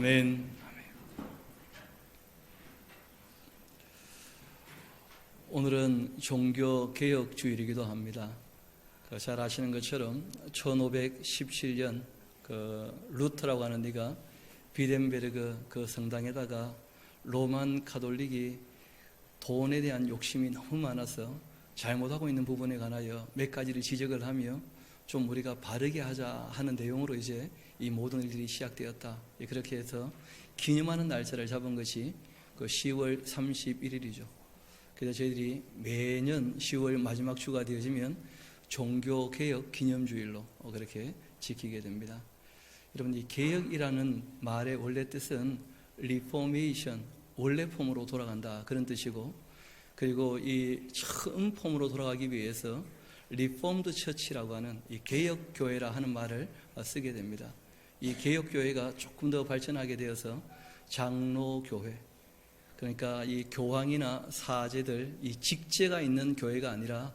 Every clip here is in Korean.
아멘. 오늘은 종교개혁주일이기도 합니다. 잘 아시는 것처럼 1517년 루터라고 하는 이가 비덴베르그 그 성당에다가 로만 가톨릭이 돈에 대한 욕심이 너무 많아서 잘못하고 있는 부분에 관하여 몇 가지를 지적을 하며 좀 우리가 바르게 하자 하는 내용으로 이제 이 모든 일들이 시작되었다. 그렇게 해서 기념하는 날짜를 잡은 것이 그 10월 31일이죠. 그래서 저희들이 매년 10월 마지막 주가 되어지면 종교개혁 기념주일로 그렇게 지키게 됩니다. 여러분, 이 개혁이라는 말의 원래 뜻은 리포메이션, 원래 폼으로 돌아간다 그런 뜻이고, 그리고 이 처음 폼으로 돌아가기 위해서 리폼드 처치라고 하는 이 개혁교회라 하는 말을 쓰게 됩니다. 이 개혁교회가 조금 더 발전하게 되어서 장로교회, 그러니까 이 교황이나 사제들, 이 직제가 있는 교회가 아니라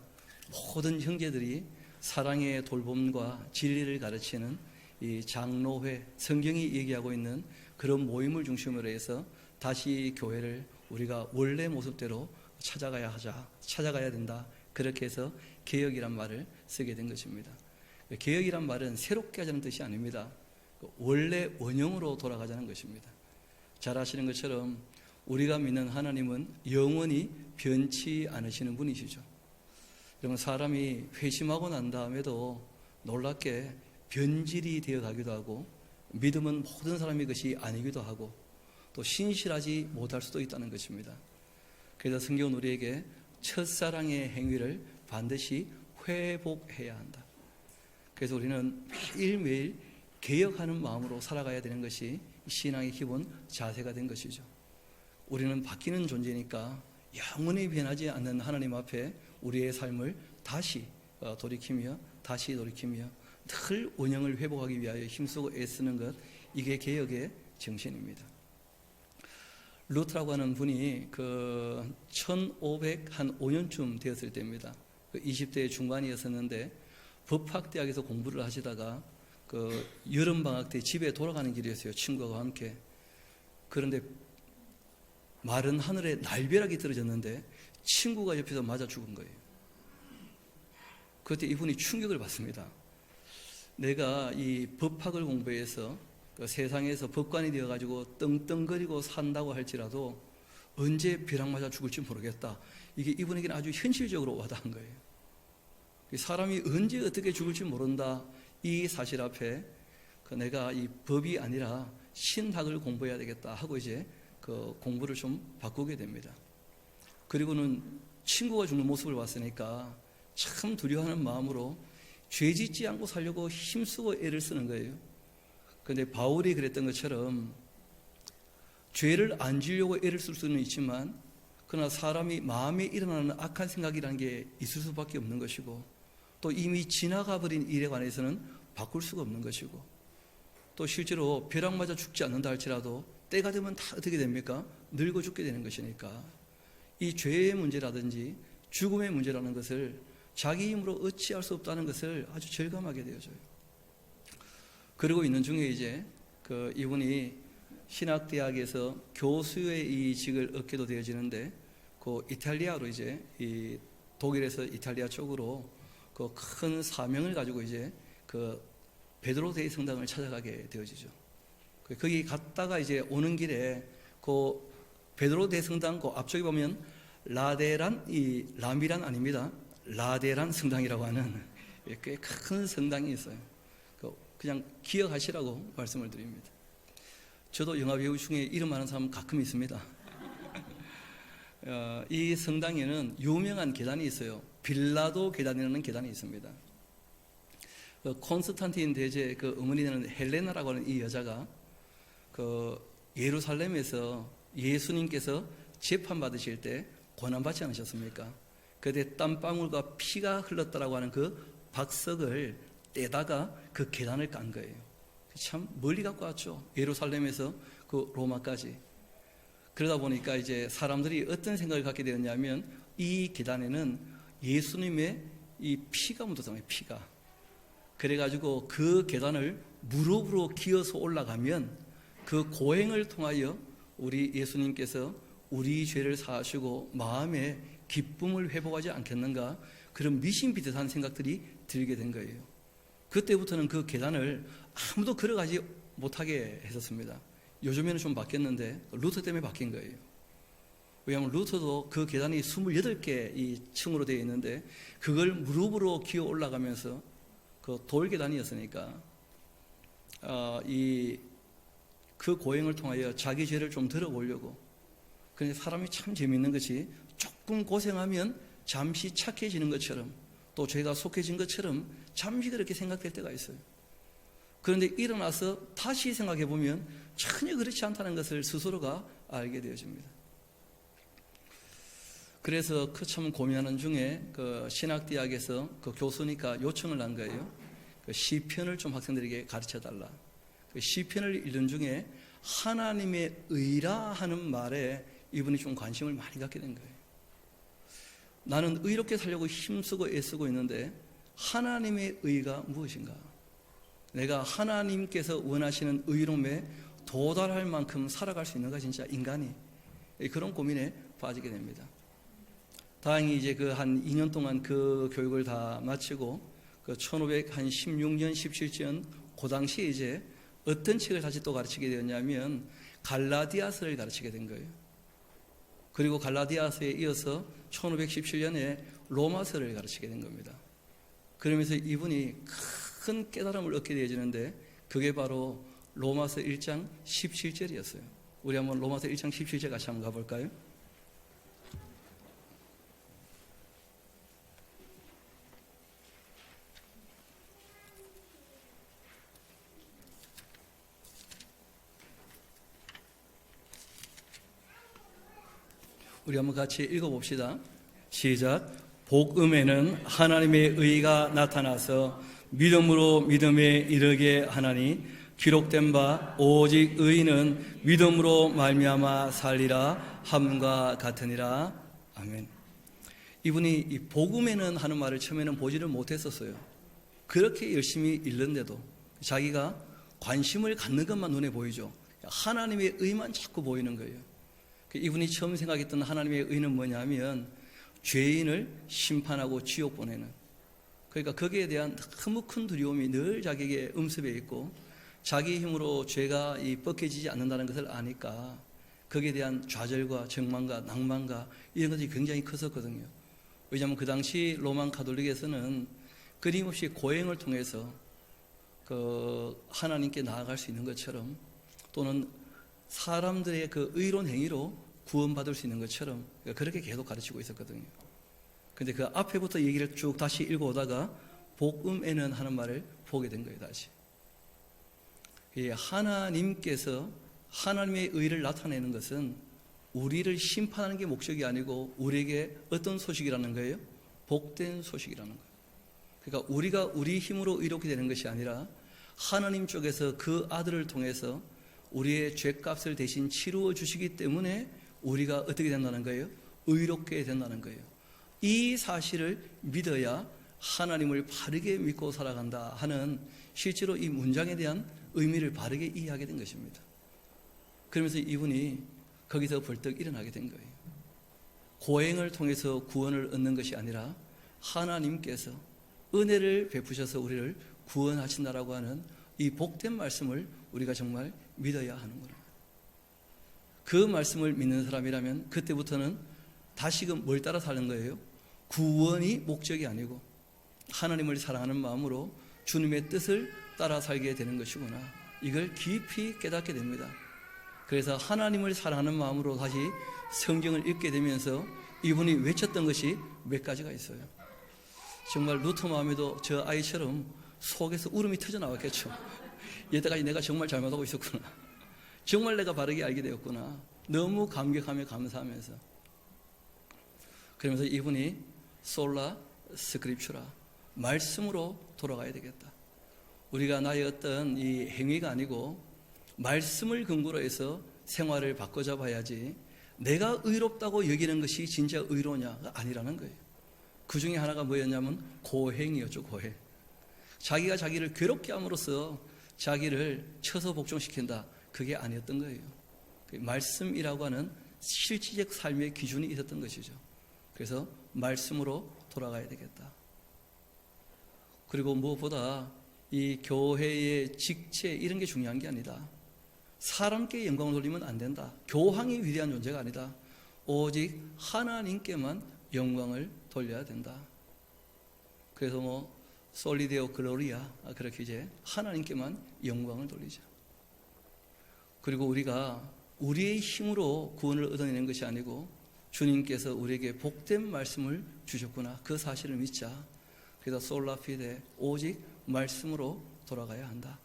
모든 형제들이 사랑의 돌봄과 진리를 가르치는 이 장로회, 성경이 얘기하고 있는 그런 모임을 중심으로 해서 다시 교회를 우리가 원래 모습대로 찾아가야 된다. 그렇게 해서 개혁이란 말을 쓰게 된 것입니다. 개혁이란 말은 새롭게 하자는 뜻이 아닙니다. 원래 원형으로 돌아가자는 것입니다. 잘 아시는 것처럼 우리가 믿는 하나님은 영원히 변치 않으시는 분이시죠. 여러분, 사람이 회심하고 난 다음에도 놀랍게 변질이 되어 가기도 하고, 믿음은 모든 사람의 것이 아니기도 하고, 또 신실하지 못할 수도 있다는 것입니다. 그래서 성경은 우리에게 첫사랑의 행위를 반드시 회복해야 한다. 그래서 우리는 매일매일 개혁하는 마음으로 살아가야 되는 것이 신앙의 기본 자세가 된 것이죠. 우리는 바뀌는 존재니까 영원히 변하지 않는 하나님 앞에 우리의 삶을 다시 돌이키며 늘 원형을 회복하기 위하여 힘쓰고 애쓰는 것, 이게 개혁의 정신입니다. 루터라고 하는 분이 1505년쯤 되었을 때입니다. 20대 중반이었었는데 법학대학에서 공부를 하시다가 여름방학 때 집에 돌아가는 길이었어요. 친구와 함께. 그런데 마른 하늘에 날벼락이 떨어졌는데 친구가 옆에서 맞아 죽은 거예요. 그때 이분이 충격을 받습니다. 내가 이 법학을 공부해서 세상에서 법관이 되어가지고 떵떵거리고 산다고 할지라도 언제 벼락 맞아 죽을지 모르겠다. 이게 이분에게는 아주 현실적으로 와닿은 거예요. 사람이 언제 어떻게 죽을지 모른다. 이 사실 앞에 내가 이 법이 아니라 신학을 공부해야 되겠다 하고 이제 공부를 좀 바꾸게 됩니다. 그리고는 친구가 죽는 모습을 봤으니까 참 두려워하는 마음으로 죄 짓지 않고 살려고 힘쓰고 애를 쓰는 거예요. 그런데 바울이 그랬던 것처럼 죄를 안 지으려고 애를 쓸 수는 있지만, 그러나 사람이 마음에 일어나는 악한 생각이라는 게 있을 수밖에 없는 것이고, 또 이미 지나가 버린 일에 관해서는 바꿀 수가 없는 것이고, 또 실제로 벼락 맞아 죽지 않는다 할지라도 때가 되면 다 어떻게 됩니까? 늙어 죽게 되는 것이니까 이 죄의 문제라든지 죽음의 문제라는 것을 자기 힘으로 어찌할 수 없다는 것을 아주 절감하게 되어져요. 그러고 있는 중에 이제 이분이 신학대학에서 교수의 이 직을 얻게도 되어지는데, 이탈리아로 이제 이 독일에서 이탈리아 쪽으로 큰 사명을 가지고 이제 베드로 대의 성당을 찾아가게 되어지죠. 거기 갔다가 이제 오는 길에 베드로 대성당 앞쪽에 보면 라미란 아닙니다. 라데란 성당이라고 하는 꽤 큰 성당이 있어요. 그냥 기억하시라고 말씀을 드립니다. 저도 영화 배우 중에 이름 아는 사람 가끔 있습니다. 이 성당에는 유명한 계단이 있어요. 빌라도 계단이라는 계단이 있습니다. 콘스탄틴 대제 어머니 되는 헬레나라고 하는 이 여자가 예루살렘에서 예수님께서 재판받으실 때 고난받지 않으셨습니까? 그때 땀방울과 피가 흘렀다라고 하는 박석을 떼다가 계단을 깐 거예요. 참 멀리 갖고 왔죠. 예루살렘에서 로마까지. 그러다 보니까 이제 사람들이 어떤 생각을 갖게 되었냐면, 이 계단에는 예수님의 이 피가 묻었잖아요. 피가. 그래가지고 그 계단을 무릎으로 기어서 올라가면 그 고행을 통하여 우리 예수님께서 우리 죄를 사하시고 마음에 기쁨을 회복하지 않겠는가, 그런 미신비슷한 생각들이 들게 된 거예요. 그때부터는 그 계단을 아무도 걸어가지 못하게 했었습니다. 요즘에는 좀 바뀌었는데 루터 때문에 바뀐 거예요. 왜냐하면 루터도 그 계단이 28개 이 층으로 되어 있는데 그걸 무릎으로 기어 올라가면서 그 돌 계단이었으니까 그 고행을 통하여 자기 죄를 좀 들어보려고. 그런데 사람이 참 재미있는 것이 조금 고생하면 잠시 착해지는 것처럼 또 죄가 속해진 것처럼 잠시 그렇게 생각될 때가 있어요. 그런데 일어나서 다시 생각해 보면 전혀 그렇지 않다는 것을 스스로가 알게 되어집니다. 그래서 그 참 고민하는 중에 그 신학대학에서 그 교수니까 요청을 한 거예요. 그 시편을 좀 학생들에게 가르쳐 달라. 그 시편을 읽는 중에 하나님의 의라 하는 말에 이분이 좀 관심을 많이 갖게 된 거예요. 나는 의롭게 살려고 힘쓰고 애쓰고 있는데 하나님의 의가 무엇인가? 내가 하나님께서 원하시는 의로움에 도달할 만큼 살아갈 수 있는가, 진짜 인간이? 그런 고민에 빠지게 됩니다. 다행히 이제 그 한 2년 동안 그 교육을 다 마치고 그 1516년 17년 그 당시에 이제 어떤 책을 다시 또 가르치게 되었냐면 갈라디아서를 가르치게 된 거예요. 그리고 갈라디아서에 이어서 1517년에 로마서를 가르치게 된 겁니다. 그러면서 이분이 큰 깨달음을 얻게 되어지는데 그게 바로 로마서 1장 17절이었어요. 우리 한번 로마서 1장 17절 같이 한번 가볼까요? 우리 한번 같이 읽어봅시다. 시작. 복음에는 하나님의 의가 나타나서 믿음으로 믿음에 이르게 하나니 기록된 바 오직 의인은 믿음으로 말미암아 살리라 함과 같으니라. 아멘. 이분이 이 복음에는 하는 말을 처음에는 보지를 못했었어요. 그렇게 열심히 읽는데도 자기가 관심을 갖는 것만 눈에 보이죠. 하나님의 의만 자꾸 보이는 거예요. 이분이 처음 생각했던 하나님의 의는 뭐냐면 죄인을 심판하고 지옥 보내는, 그러니까 거기에 대한 너무 큰 두려움이 늘 자기에게 음습해 있고 자기 힘으로 죄가 벗겨지지 않는다는 것을 아니까 거기에 대한 좌절과 절망과 낭만과 이런 것들이 굉장히 컸었거든요. 왜냐하면 그 당시 로만 가톨릭에서는 끊임없이 고행을 통해서 그 하나님께 나아갈 수 있는 것처럼 또는 사람들의 그 의로운 행위로 구원받을 수 있는 것처럼 그렇게 계속 가르치고 있었거든요. 근데 그 앞에부터 얘기를 쭉 다시 읽어오다가 복음에는 하는 말을 보게 된 거예요. 다시 하나님께서 하나님의 의를 나타내는 것은 우리를 심판하는 게 목적이 아니고 우리에게 어떤 소식이라는 거예요? 복된 소식이라는 거예요. 그러니까 우리가 우리 힘으로 의롭게 되는 것이 아니라 하나님 쪽에서 그 아들을 통해서 우리의 죄값을 대신 치루어 주시기 때문에 우리가 어떻게 된다는 거예요? 의롭게 된다는 거예요. 이 사실을 믿어야 하나님을 바르게 믿고 살아간다 하는 실제로 이 문장에 대한 의미를 바르게 이해하게 된 것입니다. 그러면서 이분이 거기서 벌떡 일어나게 된 거예요. 고행을 통해서 구원을 얻는 것이 아니라 하나님께서 은혜를 베푸셔서 우리를 구원하신다라고 하는 이 복된 말씀을 우리가 정말 믿어야 하는구나. 그 말씀을 믿는 사람이라면 그때부터는 다시금 뭘 따라 사는 거예요? 구원이 목적이 아니고 하나님을 사랑하는 마음으로 주님의 뜻을 따라 살게 되는 것이구나. 이걸 깊이 깨닫게 됩니다. 그래서 하나님을 사랑하는 마음으로 다시 성경을 읽게 되면서 이분이 외쳤던 것이 몇 가지가 있어요. 정말 루터 마음에도 저 아이처럼 속에서 울음이 터져 나왔겠죠. 여태까지 내가 정말 잘못하고 있었구나. 정말 내가 바르게 알게 되었구나. 너무 감격하며 감사하면서. 그러면서 이분이 솔라 스크립추라, 말씀으로 돌아가야 되겠다. 우리가 나의 어떤 이 행위가 아니고 말씀을 근거로 해서 생활을 바꿔 봐야지 내가 의롭다고 여기는 것이 진짜 의로냐가 아니라는 거예요. 그 중에 하나가 뭐였냐면 고행이었죠. 고행. 자기가 자기를 괴롭게 함으로써 자기를 쳐서 복종시킨다. 그게 아니었던 거예요. 말씀이라고 하는 실질적 삶의 기준이 있었던 것이죠. 그래서 말씀으로 돌아가야 되겠다. 그리고 무엇보다 이 교회의 직체 이런 게 중요한 게 아니다. 사람께 영광을 돌리면 안 된다. 교황이 위대한 존재가 아니다. 오직 하나님께만 영광을 돌려야 된다. 그래서 솔리데오 글로리아, 그렇게 이제 하나님께만 영광을 돌리자. 그리고 우리가 우리의 힘으로 구원을 얻어내는 것이 아니고 주님께서 우리에게 복된 말씀을 주셨구나, 그 사실을 믿자. 그래서 솔라피데, 오직 말씀으로 돌아가야 한다.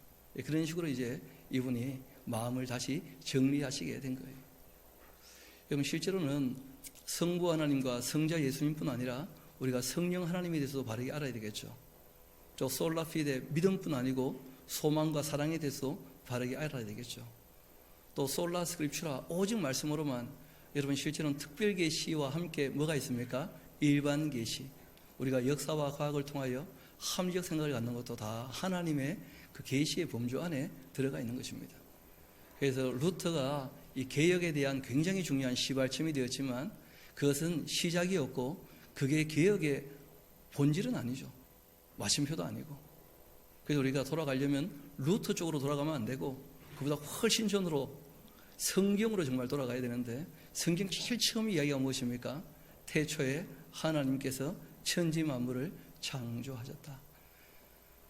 그런 식으로 이제 이분이 마음을 다시 정리하시게 된 거예요. 여러분, 실제로는 성부 하나님과 성자 예수님뿐 아니라 우리가 성령 하나님에 대해서도 바르게 알아야 되겠죠. 저 솔라피데, 믿음뿐 아니고 소망과 사랑에 대해서 바르게 알아야 되겠죠. 또 솔라 스크립추라, 오직 말씀으로만. 여러분, 실제로는 특별 계시와 함께 뭐가 있습니까? 일반 계시. 우리가 역사와 과학을 통하여 합리적 생각을 갖는 것도 다 하나님의 그 계시의 범주 안에 들어가 있는 것입니다. 그래서 루터가 이 개혁에 대한 굉장히 중요한 시발점이 되었지만 그것은 시작이었고 그게 개혁의 본질은 아니죠. 마침표도 아니고. 그래서 우리가 돌아가려면 루터 쪽으로 돌아가면 안 되고 그보다 훨씬 전으로 성경으로 정말 돌아가야 되는데, 성경 제일 처음 이야기가 무엇입니까? 태초에 하나님께서 천지 만물을 창조하셨다.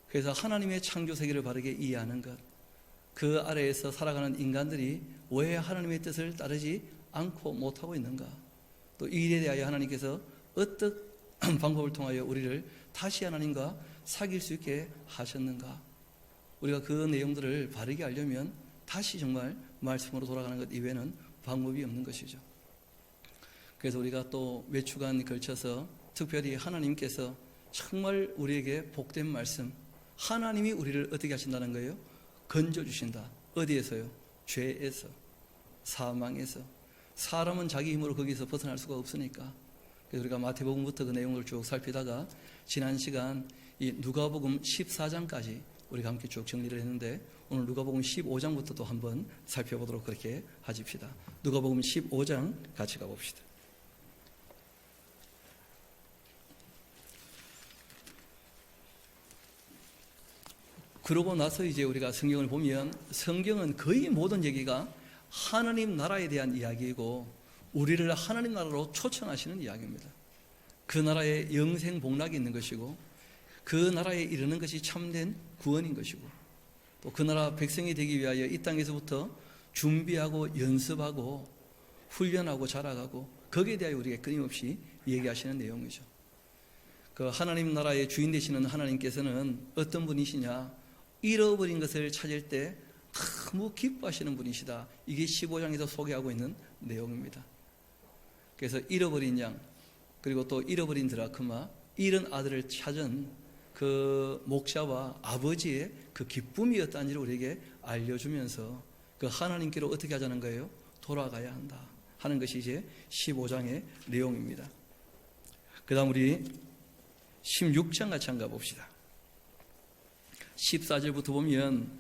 그래서 하나님의 창조 세계를 바르게 이해하는 것, 그 아래에서 살아가는 인간들이 왜 하나님의 뜻을 따르지 않고 못하고 있는가, 또 이 일에 대하여 하나님께서 어떤 방법을 통하여 우리를 다시 하나님과 사귈 수 있게 하셨는가, 우리가 그 내용들을 바르게 알려면 다시 정말 말씀으로 돌아가는 것 이외에는 방법이 없는 것이죠. 그래서 우리가 또 몇 주간 걸쳐서 특별히 하나님께서 정말 우리에게 복된 말씀, 하나님이 우리를 어떻게 하신다는 거예요? 건져주신다. 어디에서요? 죄에서, 사망에서. 사람은 자기 힘으로 거기서 벗어날 수가 없으니까. 그래서 우리가 마태복음부터 그 내용을 쭉 살피다가 지난 시간 이 누가복음 14장까지 우리가 함께 쭉 정리를 했는데, 오늘 누가복음 15장부터 또 한번 살펴보도록 그렇게 하십시다. 누가복음 15장 같이 가봅시다. 그러고 나서 이제 우리가 성경을 보면 성경은 거의 모든 얘기가 하나님 나라에 대한 이야기이고 우리를 하나님 나라로 초청하시는 이야기입니다. 그 나라에 영생 복락이 있는 것이고 그 나라에 이르는 것이 참된 구원인 것이고 또 그 나라 백성이 되기 위하여 이 땅에서부터 준비하고 연습하고 훈련하고 자라가고 거기에 대하여 우리에게 끊임없이 얘기하시는 내용이죠. 그 하나님 나라의 주인 되시는 하나님께서는 어떤 분이시냐, 잃어버린 것을 찾을 때 너무 기뻐하시는 분이시다. 이게 15장에서 소개하고 있는 내용입니다. 그래서 잃어버린 양, 그리고 또 잃어버린 드라크마, 잃은 아들을 찾은 그 목자와 아버지의 그 기쁨이었다는지를 우리에게 알려주면서 그 하나님께로 어떻게 하자는 거예요? 돌아가야 한다 하는 것이 이제 15장의 내용입니다. 그 다음 우리 16장 같이 한번 가봅시다. 14절부터 보면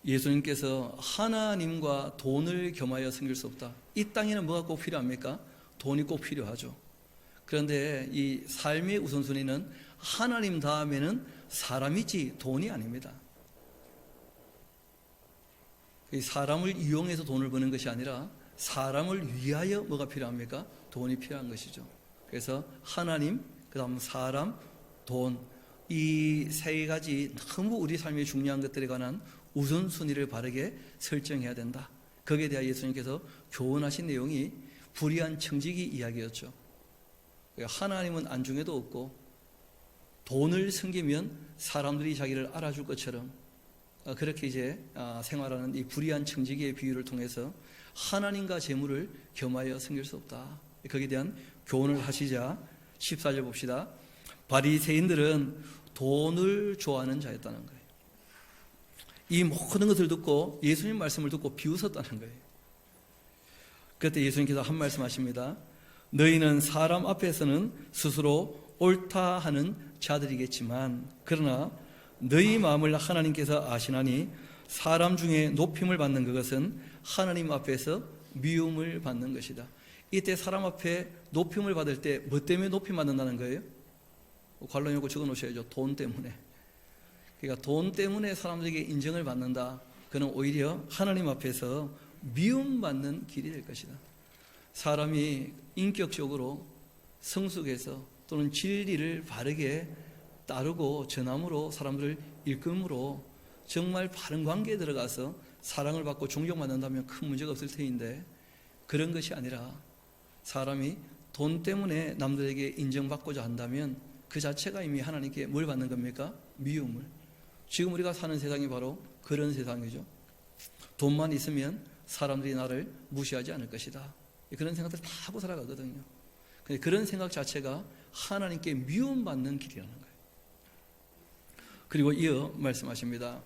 예수님께서 하나님과 돈을 겸하여 섬길 수 없다. 이 땅에는 뭐가 꼭 필요합니까? 돈이 꼭 필요하죠. 그런데 이 삶의 우선순위는 하나님 다음에는 사람이지 돈이 아닙니다. 사람을 이용해서 돈을 버는 것이 아니라 사람을 위하여 뭐가 필요합니까? 돈이 필요한 것이죠. 그래서 하나님, 그 다음 사람, 돈, 이 세 가지 너무 우리 삶에 중요한 것들에 관한 우선순위를 바르게 설정해야 된다. 거기에 대해 예수님께서 교훈하신 내용이 불의한 청지기 이야기였죠. 하나님은 안중에도 없고 돈을 섬기면 사람들이 자기를 알아줄 것처럼 그렇게 이제 생활하는 이 불의한 청지기의 비유를 통해서 하나님과 재물을 겸하여 섬길 수 없다. 거기에 대한 교훈을 하시자 14절 봅시다. 바리새인들은 돈을 좋아하는 자였다는 거예요. 이 모든 것을 듣고 예수님 말씀을 듣고 비웃었다는 거예요. 그때 예수님께서 한 말씀 하십니다. 너희는 사람 앞에서는 스스로 옳다 하는 자들이겠지만 그러나 너희 마음을 하나님께서 아시나니 사람 중에 높임을 받는 그것은 하나님 앞에서 미움을 받는 것이다. 이때 사람 앞에 높임을 받을 때 뭐 때문에 높임 받는다는 거예요? 관련 요구 적어 놓으셔야죠. 돈 때문에. 그러니까 돈 때문에 사람들에게 인정을 받는다. 그는 오히려 하나님 앞에서 미움받는 길이 될 것이다. 사람이 인격적으로 성숙해서 또는 진리를 바르게 따르고 전함으로 사람들을 일금으로 정말 바른 관계에 들어가서 사랑을 받고 존경받는다면 큰 문제가 없을 터인데, 그런 것이 아니라 사람이 돈 때문에 남들에게 인정받고자 한다면 그 자체가 이미 하나님께 뭘 받는 겁니까? 미움을. 지금 우리가 사는 세상이 바로 그런 세상이죠. 돈만 있으면 사람들이 나를 무시하지 않을 것이다. 그런 생각들 다 하고 살아가거든요. 그런 생각 자체가 하나님께 미움받는 길이라는 거예요. 그리고 이어 말씀하십니다.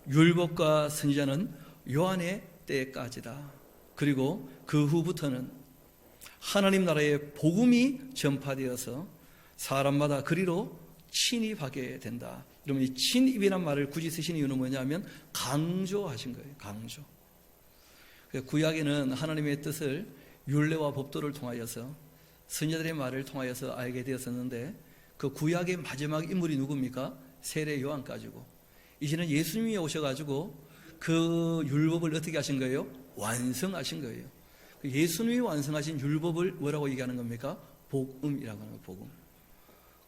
율법과 선지자는 요한의 때까지다. 그리고 그 후부터는 하나님 나라의 복음이 전파되어서 사람마다 그리로 침입하게 된다. 여러분, 이 침입이란 말을 굳이 쓰신 이유는 뭐냐면 강조하신 거예요. 강조. 구약에는 하나님의 뜻을 율례와 법도를 통하여서 선지자들의 말을 통하여서 알게 되었었는데, 그 구약의 마지막 인물이 누굽니까? 세례 요한까지고, 이제는 예수님이 오셔가지고 그 율법을 어떻게 하신 거예요? 완성하신 거예요. 예수님이 완성하신 율법을 뭐라고 얘기하는 겁니까? 복음이라고 하는 거예요. 복음.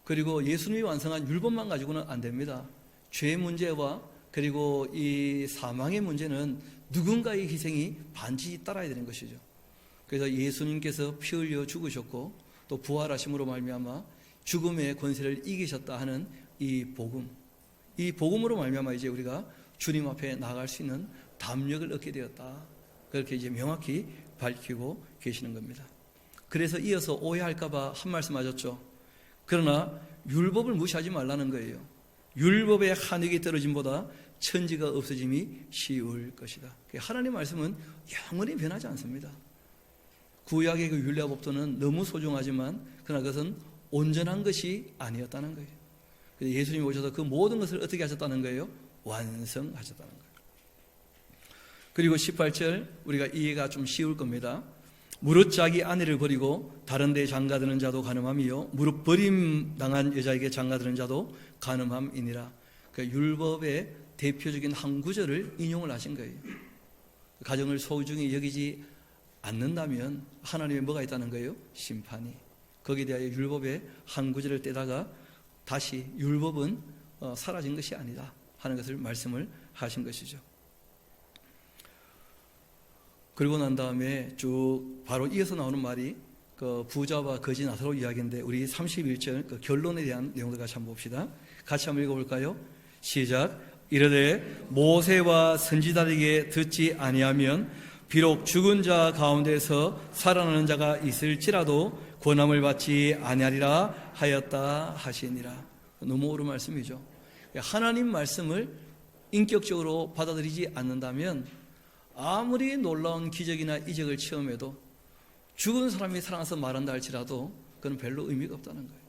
그리고 예수님이 완성한 율법만 가지고는 안 됩니다. 죄 문제와 그리고 이 사망의 문제는 누군가의 희생이 반드시 따라야 되는 것이죠. 그래서 예수님께서 피 흘려 죽으셨고 또 부활하심으로 말미암아 죽음의 권세를 이기셨다 하는 이 복음, 이 복음으로 말미암아 이제 우리가 주님 앞에 나갈 수 있는 담력을 얻게 되었다. 그렇게 이제 명확히 밝히고 계시는 겁니다. 그래서 이어서 오해할까봐 한 말씀 하셨죠. 그러나 율법을 무시하지 말라는 거예요. 율법의 한익이 떨어짐보다 천지가 없어짐이 쉬울 것이다. 하나님 말씀은 영원히 변하지 않습니다. 구약의 그 율례와 법도는 너무 소중하지만 그러나 그것은 온전한 것이 아니었다는 거예요. 그래서 예수님이 오셔서 그 모든 것을 어떻게 하셨다는 거예요? 완성하셨다는 거예요. 그리고 18절 우리가 이해가 좀 쉬울 겁니다. 무릇 자기 아내를 버리고 다른 데 장가드는 자도 간음함이요 무릇 버림당한 여자에게 장가드는 자도 간음함이니라. 그러니까 율법의 대표적인 한 구절을 인용을 하신 거예요. 가정을 소중히 여기지 않는다면 하나님의 뭐가 있다는 거예요? 심판이. 거기에 대하여 율법의 한 구절을 떼다가 다시 율법은 사라진 것이 아니다 하는 것을 말씀을 하신 것이죠. 그리고 난 다음에 쭉 바로 이어서 나오는 말이 그 부자와 거지 나사로 이야기인데, 우리 31절 그 결론에 대한 내용을 같이 한번 봅시다. 같이 한번 읽어볼까요? 시작. 이르되 모세와 선지자에게 듣지 아니하면 비록 죽은 자 가운데서 살아나는 자가 있을지라도 권함을 받지 아니하리라 하였다 하시니라. 너무 옳은 말씀이죠. 하나님 말씀을 인격적으로 받아들이지 않는다면 아무리 놀라운 기적이나 이적을 체험해도 죽은 사람이 살아나서 말한다 할지라도 그건 별로 의미가 없다는 거예요.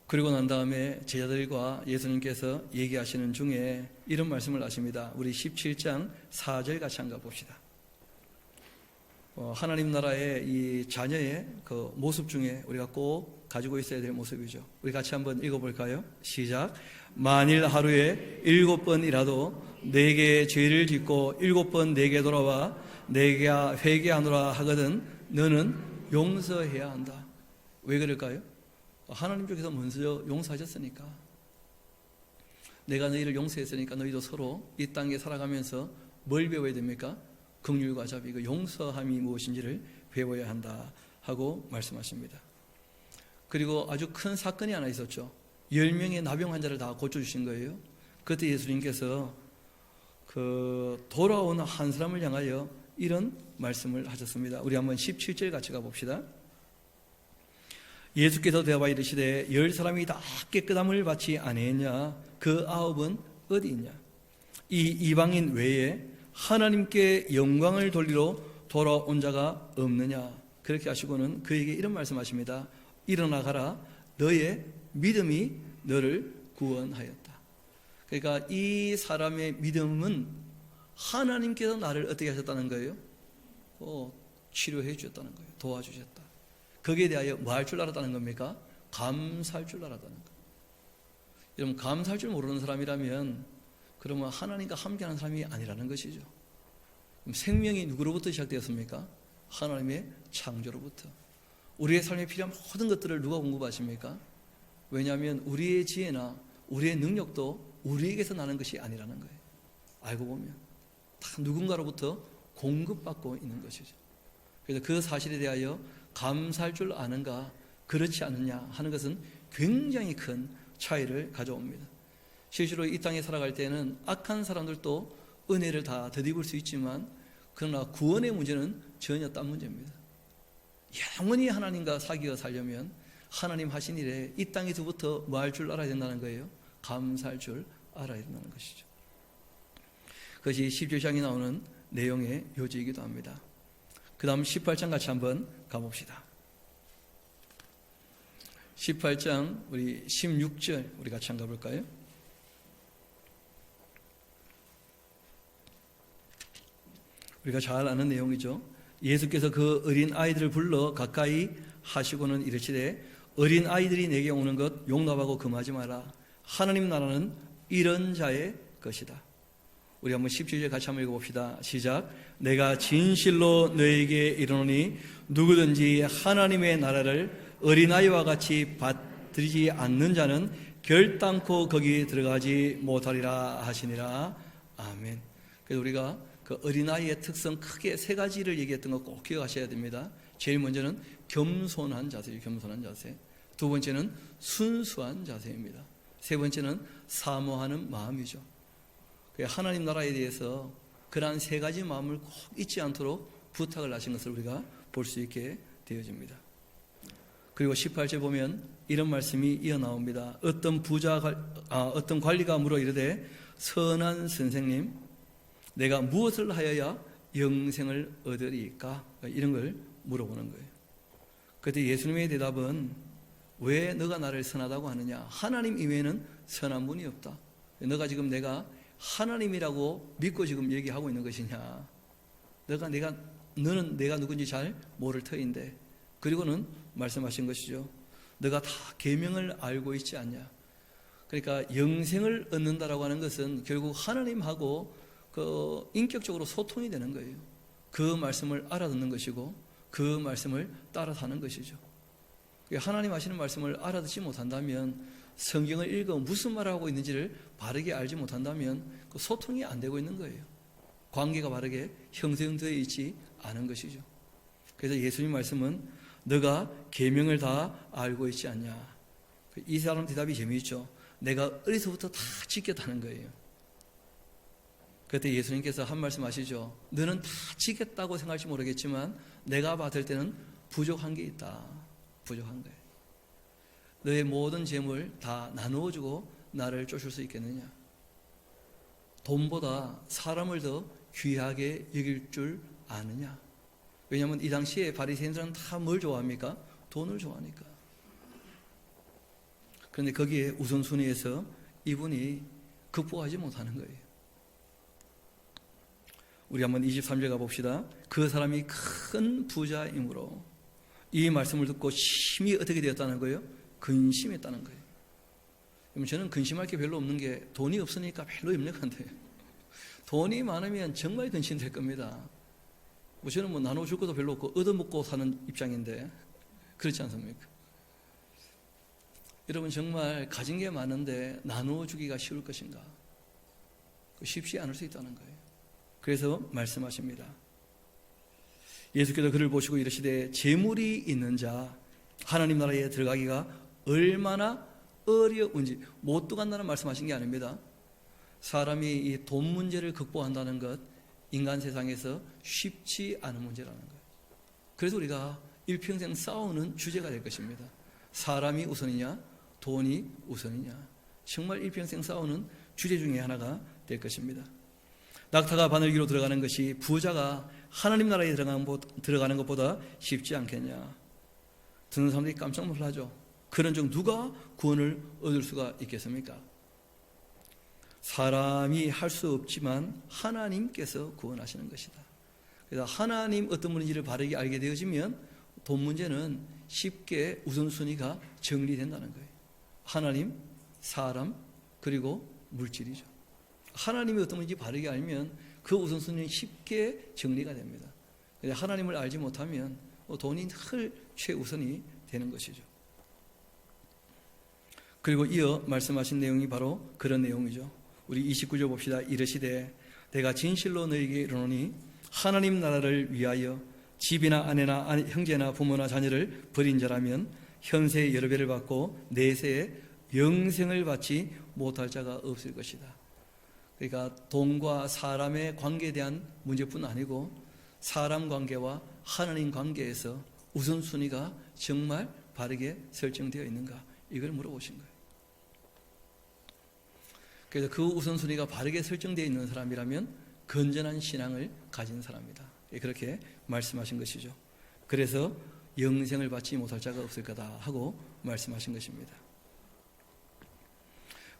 그리고 난 다음에 제자들과 예수님께서 얘기하시는 중에 이런 말씀을 하십니다. 우리 17장 4절 같이 한번 봅시다. 하나님 나라의 이 자녀의 그 모습 중에 우리가 꼭 가지고 있어야 될 모습이죠. 우리 같이 한번 읽어볼까요? 시작. 만일 하루에 7번이라도 내게 죄를 짓고 7번 내게 돌아와 내가 회개하노라 하거든 너는 용서해야 한다. 왜 그럴까요? 하나님께서 먼저 용서하셨으니까. 내가 너희를 용서했으니까 너희도 서로 이 땅에 살아가면서 뭘 배워야 됩니까? 긍휼과 자비, 그 용서함이 무엇인지를 배워야 한다 하고 말씀하십니다. 그리고 아주 큰 사건이 하나 있었죠. 10명의 나병 환자를 다 고쳐주신 거예요. 그때 예수님께서 그 돌아온 한 사람을 향하여 이런 말씀을 하셨습니다. 우리 한번 17절 같이 가봅시다. 예수께서 대답하여 이르시되 10사람이 다 깨끗함을 받지 아니했냐? 그 9은 어디 있냐? 이 이방인 외에 하나님께 영광을 돌리러 돌아온 자가 없느냐? 그렇게 하시고는 그에게 이런 말씀하십니다. 일어나 가라. 너의 믿음이 너를 구원하였다. 그러니까 이 사람의 믿음은 하나님께서 나를 어떻게 하셨다는 거예요? 치료해 주셨다는 거예요. 도와주셨다. 거기에 대하여 뭐 할 줄 알았다는 겁니까? 감사할 줄 알았다는 거예요. 여러분, 감사할 줄 모르는 사람이라면 그러면 하나님과 함께하는 사람이 아니라는 것이죠. 그럼 생명이 누구로부터 시작되었습니까? 하나님의 창조로부터. 우리의 삶에 필요한 모든 것들을 누가 공급하십니까? 왜냐하면 우리의 지혜나 우리의 능력도 우리에게서 나는 것이 아니라는 거예요. 알고 보면 다 누군가로부터 공급받고 있는 것이죠. 그래서 그 사실에 대하여 감사할 줄 아는가 그렇지 않느냐 하는 것은 굉장히 큰 차이를 가져옵니다. 실제로 이 땅에 살아갈 때는 악한 사람들도 은혜를 다 덧입을 수 있지만 그러나 구원의 문제는 전혀 딴 문제입니다. 영원히 하나님과 사귀어 살려면 하나님 하신 일에 이 땅에서부터 뭐 할 줄 알아야 된다는 거예요? 감사할 줄 알아야 된다는 것이죠. 그것이 17장에 나오는 내용의 요지이기도 합니다. 그 다음 18장 같이 한번 가봅시다. 18장 우리 16절 우리 같이 한번 가볼까요? 우리가 잘 아는 내용이죠. 예수께서 그 어린 아이들을 불러 가까이 하시고는 이르시되 어린 아이들이 내게 오는 것 용납하고 금하지 마라. 하나님 나라는 이런 자의 것이다. 우리 한번 17절 같이 한번 읽어봅시다. 시작. 내가 진실로 너에게 이르노니 누구든지 하나님의 나라를 어린아이와 같이 받들이지 않는 자는 결단코 거기 들어가지 못하리라 하시니라. 아멘. 그래서 우리가 그 어린아이의 특성 크게 세 가지를 얘기했던 거 꼭 기억하셔야 됩니다. 제일 먼저는 겸손한 자세예요. 겸손한 자세. 두 번째는 순수한 자세입니다. 세 번째는 사모하는 마음이죠. 하나님 나라에 대해서 그러한 세 가지 마음을 꼭 잊지 않도록 부탁을 하신 것을 우리가 볼 수 있게 되어집니다. 그리고 18절 보면 이런 말씀이 이어나옵니다. 어떤 관리가 물어 이르되 선한 선생님 내가 무엇을 하여야 영생을 얻으리까? 이런 걸 물어보는 거예요. 그때 예수님의 대답은 왜 너가 나를 선하다고 하느냐? 하나님 이외에는 선한 분이 없다. 너가 지금 내가 하나님이라고 믿고 지금 얘기하고 있는 것이냐? 너는 내가 누군지 잘 모를 터인데. 그리고는 말씀하신 것이죠. 너가 다 계명을 알고 있지 않냐? 그러니까 영생을 얻는다라고 하는 것은 결국 하나님하고 인격적으로 소통이 되는 거예요. 그 말씀을 알아듣는 것이고 그 말씀을 따라 사는 것이죠. 하나님 하시는 말씀을 알아듣지 못한다면 성경을 읽어 무슨 말을 하고 있는지를 바르게 알지 못한다면 그 소통이 안 되고 있는 거예요. 관계가 바르게 형성되어 있지 않은 것이죠. 그래서 예수님 말씀은 너가 계명을 다 알고 있지 않냐. 이 사람 대답이 재미있죠. 내가 어려서부터 다 지켰다는 거예요. 그때 예수님께서 한 말씀 하시죠. 너는 다 지켰다고 생각할지 모르겠지만 내가 받을 때는 부족한 게 있다. 부족한 거예요. 너의 모든 재물 다 나누어주고 나를 쫓을 수 있겠느냐? 돈보다 사람을 더 귀하게 여길 줄 아느냐? 왜냐하면 이 당시에 바리새인들은 다 뭘 좋아합니까? 돈을 좋아하니까. 그런데 거기에 우선순위에서 이분이 극복하지 못하는 거예요. 우리 한번 23절 가봅시다. 그 사람이 큰 부자이므로 이 말씀을 듣고 심히 어떻게 되었다는 거예요? 근심했다는 거예요. 저는 근심할 게 별로 없는 게 돈이 없으니까 별로 염려가 안 돼요. 돈이 많으면 정말 근심될 겁니다. 저는 나눠줄 것도 별로 없고 얻어먹고 사는 입장인데 그렇지 않습니까? 여러분 정말 가진 게 많은데 나누어주기가 쉬울 것인가? 쉽지 않을 수 있다는 거예요. 그래서 말씀하십니다. 예수께서 그를 보시고 이르시되 재물이 있는 자 하나님 나라에 들어가기가 얼마나 어려운지. 못 들어간다는 말씀하신 게 아닙니다. 사람이 이 돈 문제를 극복한다는 것 인간 세상에서 쉽지 않은 문제라는 거예요. 그래서 우리가 일평생 싸우는 주제가 될 것입니다. 사람이 우선이냐 돈이 우선이냐, 정말 일평생 싸우는 주제 중에 하나가 될 것입니다. 낙타가 바늘기로 들어가는 것이 부자가 하나님 나라에 들어가는 것보다 쉽지 않겠냐. 듣는 사람들이 깜짝 놀라죠. 그런 중 누가 구원을 얻을 수가 있겠습니까? 사람이 할 수 없지만 하나님께서 구원하시는 것이다. 그래서 하나님 어떤 분인지를 바르게 알게 되어지면 돈 문제는 쉽게 우선순위가 정리된다는 거예요. 하나님, 사람, 그리고 물질이죠. 하나님이 어떤 분인지 바르게 알면 그 우선순위는 쉽게 정리가 됩니다. 하나님을 알지 못하면 돈이 늘 최우선이 되는 것이죠. 그리고 이어 말씀하신 내용이 바로 그런 내용이죠. 우리 29절 봅시다. 이르시되 내가 진실로 너희에게 이르노니 하나님 나라를 위하여 집이나 아내나 형제나 부모나 자녀를 버린 자라면 현세의 여러 배를 받고 내세에 영생을 받지 못할 자가 없을 것이다. 그러니까 돈과 사람의 관계에 대한 문제뿐 아니고 사람 관계와 하나님 관계에서 우선순위가 정말 바르게 설정되어 있는가, 이걸 물어보신 거예요. 그래서 그 우선순위가 바르게 설정되어 있는 사람이라면 건전한 신앙을 가진 사람이다, 그렇게 말씀하신 것이죠. 그래서 영생을 받지 못할 자가 없을 거다 하고 말씀하신 것입니다.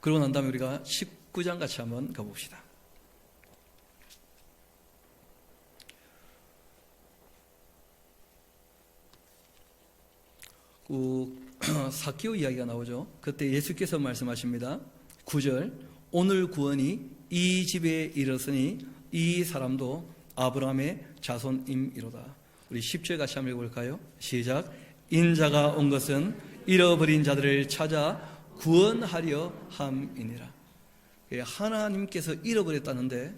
그러고 난 다음에 우리가 19장 같이 한번 가봅시다. 삭개오 이야기가 나오죠. 그때 예수께서 말씀하십니다. 9절 오늘 구원이 이 집에 이르렀으니 이 사람도 아브라함의 자손임이로다. 우리 10절 같이 한번 읽어볼까요? 시작. 인자가 온 것은 잃어버린 자들을 찾아 구원하려 함이니라. 하나님께서 잃어버렸다는데,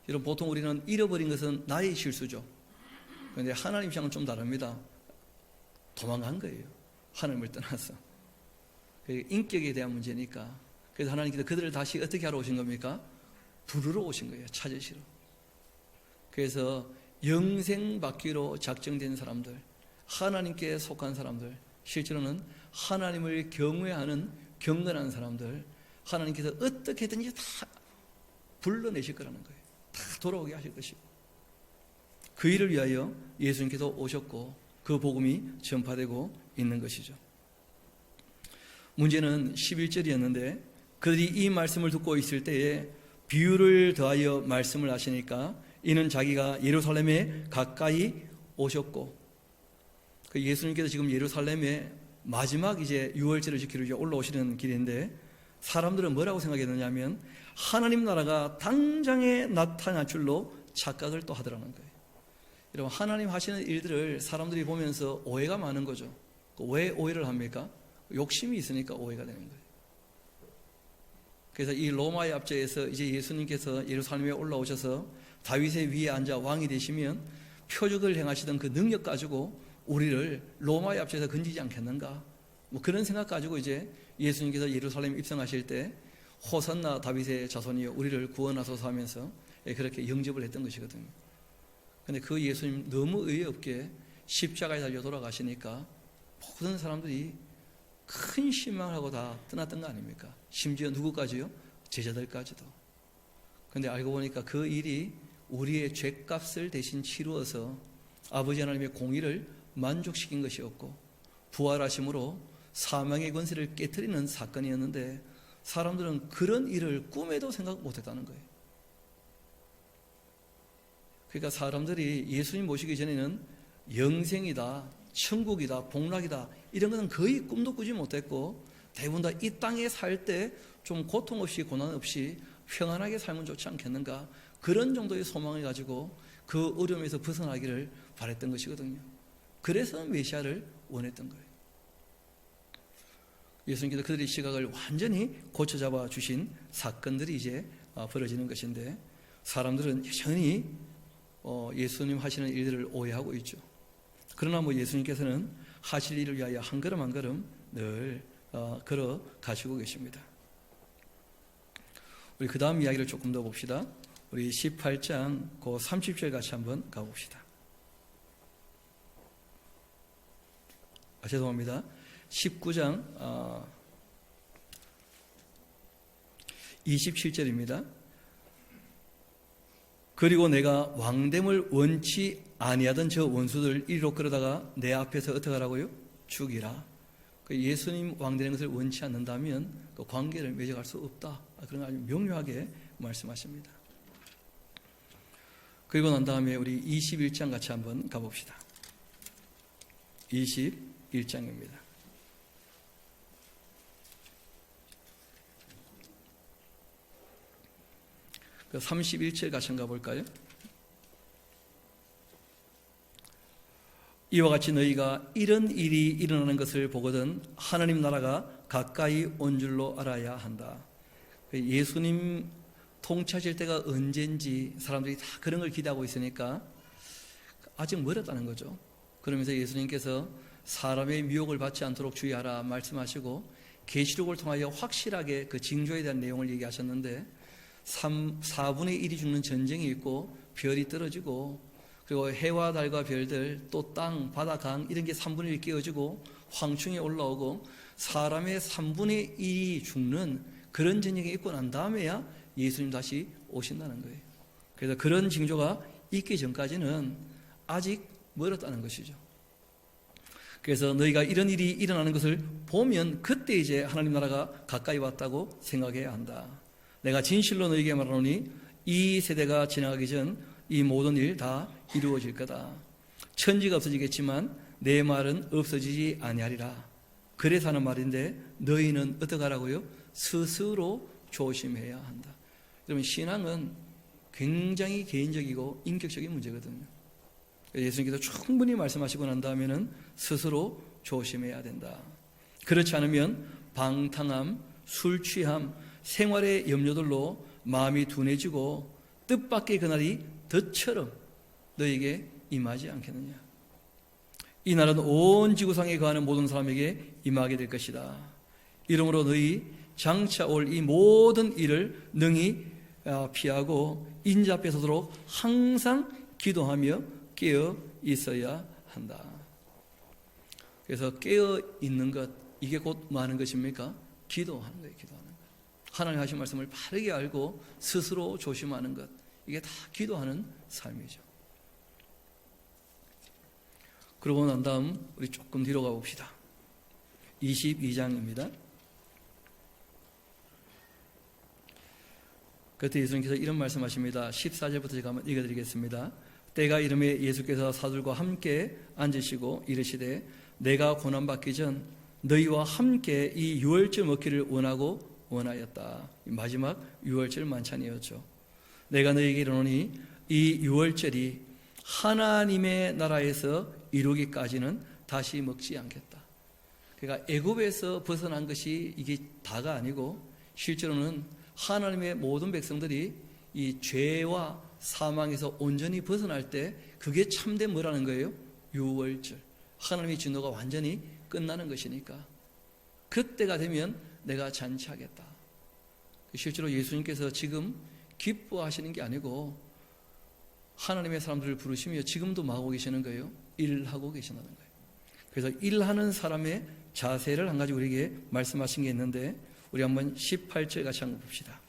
여러분 보통 우리는 잃어버린 것은 나의 실수죠. 그런데 하나님 입장은 좀 다릅니다. 도망간 거예요. 하나님을 떠나서. 인격에 대한 문제니까. 그래서 하나님께서 그들을 다시 어떻게 하러 오신 겁니까? 부르러 오신 거예요. 찾으시러. 그래서 영생 받기로 작정된 사람들, 하나님께 속한 사람들, 실제로는 하나님을 경외하는 경건한 사람들, 하나님께서 어떻게든지 다 불러내실 거라는 거예요. 다 돌아오게 하실 것이고, 그 일을 위하여 예수님께서 오셨고 그 복음이 전파되고 있는 것이죠. 문제는 11절이었는데 그들이 이 말씀을 듣고 있을 때에 비유를 더하여 말씀을 하시니까 이는 자기가 예루살렘에 가까이 오셨고, 예수님께서 지금 예루살렘에 마지막 이제 유월절을 지키러 올라오시는 길인데 사람들은 뭐라고 생각했느냐면 하나님 나라가 당장에 나타날 줄로 착각을 또 하더라는 거예요. 여러분, 하나님 하시는 일들을 사람들이 보면서 오해가 많은 거죠. 왜 오해를 합니까? 욕심이 있으니까 오해가 되는 거예요. 그래서 이 로마의 압제에서 이제 예수님께서 예루살렘에 올라오셔서 다윗의 위에 앉아 왕이 되시면 표적을 행하시던 그 능력 가지고 우리를 로마의 압제에서 건지지 않겠는가, 그런 생각 가지고 이제 예수님께서 예루살렘에 입성하실 때 호산나 다윗의 자손이여 우리를 구원하소서 하면서 그렇게 영접을 했던 것이거든요. 그런데 그 예수님 너무 의의 없게 십자가에 달려 돌아가시니까 모든 사람들이 큰 실망을 하고 다 떠났던 거 아닙니까? 심지어 누구까지요? 제자들까지도. 그런데 알고 보니까 그 일이 우리의 죄값을 대신 치루어서 아버지 하나님의 공의를 만족시킨 것이었고 부활하심으로 사망의 권세를 깨트리는 사건이었는데 사람들은 그런 일을 꿈에도 생각 못했다는 거예요. 그러니까 사람들이 예수님 모시기 전에는 영생이다, 천국이다, 복락이다 이런 것은 거의 꿈도 꾸지 못했고 대부분 다 이 땅에 살 때 좀 고통 없이 고난 없이 평안하게 살면 좋지 않겠는가, 그런 정도의 소망을 가지고 그 어려움에서 벗어나기를 바랬던 것이거든요. 그래서 메시아를 원했던 거예요. 예수님께서 그들의 시각을 완전히 고쳐잡아 주신 사건들이 이제 벌어지는 것인데 사람들은 여전히 예수님 하시는 일들을 오해하고 있죠. 그러나 예수님께서는 하실 일을 위하여 한 걸음 한 걸음 늘 걸어 가시고 계십니다. 우리 그 다음 이야기를 조금 더 봅시다. 우리 18장 그 30절 같이 한번 가봅시다. 죄송합니다. 19장 27절입니다. 그리고 내가 왕됨을 원치 아니하던 저 원수들 이리로 끌어다가 내 앞에서 어떻게 하라고요? 죽이라. 예수님 왕되는 것을 원치 않는다면 그 관계를 맺어갈 수 없다. 그런 걸 아주 명료하게 말씀하십니다. 그리고 난 다음에 우리 21장 같이 한번 가봅시다. 21장입니다. 그 31절 같이 한번 가볼까요? 이와 같이 너희가 이런 일이 일어나는 것을 보거든 하나님 나라가 가까이 온 줄로 알아야 한다. 예수님 통치하실 때가 언젠지 사람들이 다 그런 걸 기대하고 있으니까 아직 멀었다는 거죠. 그러면서 예수님께서 사람의 미혹을 받지 않도록 주의하라 말씀하시고 계시록을 통하여 확실하게 그 징조에 대한 내용을 얘기하셨는데 4분의 1이 죽는 전쟁이 있고 별이 떨어지고 그리고 해와 달과 별들 또 땅, 바다, 강 이런 게 3분의 1 깨어지고 황충이 올라오고 사람의 3분의 1이 죽는 그런 전쟁이 있고 난 다음에야 예수님 다시 오신다는 거예요. 그래서 그런 징조가 있기 전까지는 아직 멀었다는 것이죠. 그래서 너희가 이런 일이 일어나는 것을 보면 그때 이제 하나님 나라가 가까이 왔다고 생각해야 한다. 내가 진실로 너희에게 말하노니 이 세대가 지나가기 전 이 모든 일 다 이루어질 거다. 천지가 없어지겠지만 내 말은 없어지지 아니하리라. 그래서 하는 말인데 너희는 어떻게 하라고요? 스스로 조심해야 한다. 여러분 신앙은 굉장히 개인적이고 인격적인 문제거든요. 예수님께서 충분히 말씀하시고 난 다음에는 스스로 조심해야 된다. 그렇지 않으면 방탕함, 술 취함, 생활의 염려들로 마음이 둔해지고 뜻밖의 그날이 덫처럼 너에게 임하지 않겠느냐. 이 날은 온 지구상에 거하는 모든 사람에게 임하게 될 것이다. 이러므로 너희 장차 올 이 모든 일을 능히 피하고 인자 앞에 서도록 항상 기도하며 깨어 있어야 한다. 그래서 깨어 있는 것, 이게 곧 뭐 하는 것입니까? 기도하는 거예요. 기도하는 것. 하나님 하신 말씀을 바르게 알고 스스로 조심하는 것, 이게 다 기도하는 삶이죠. 그러고 난 다음 우리 조금 뒤로 가봅시다. 22장입니다. 그때 예수님께서 이런 말씀하십니다. 14절부터 제가 한번 읽어드리겠습니다. 때가 이름에 예수께서 사도들과 함께 앉으시고 이르시되 내가 고난받기 전 너희와 함께 이 유월절 먹기를 원하였다. 마지막 유월절 만찬이었죠. 내가 너희에게 이르노니 이 유월절이 하나님의 나라에서 이루기까지는 다시 먹지 않겠다. 그러니까 애굽에서 벗어난 것이 이게 다가 아니고 실제로는 하나님의 모든 백성들이 이 죄와 사망에서 온전히 벗어날 때 그게 참된 뭐라는 거예요? 유월절. 하나님의 진노가 완전히 끝나는 것이니까 그때가 되면 내가 잔치하겠다. 실제로 예수님께서 지금 기뻐하시는 게 아니고 하나님의 사람들을 부르시며 지금도 마하고 계시는 거예요. 일하고 계시다는 거예요. 그래서 일하는 사람의 자세를 한 가지 우리에게 말씀하신 게 있는데 우리 한번 18절 같이 한번 봅시다.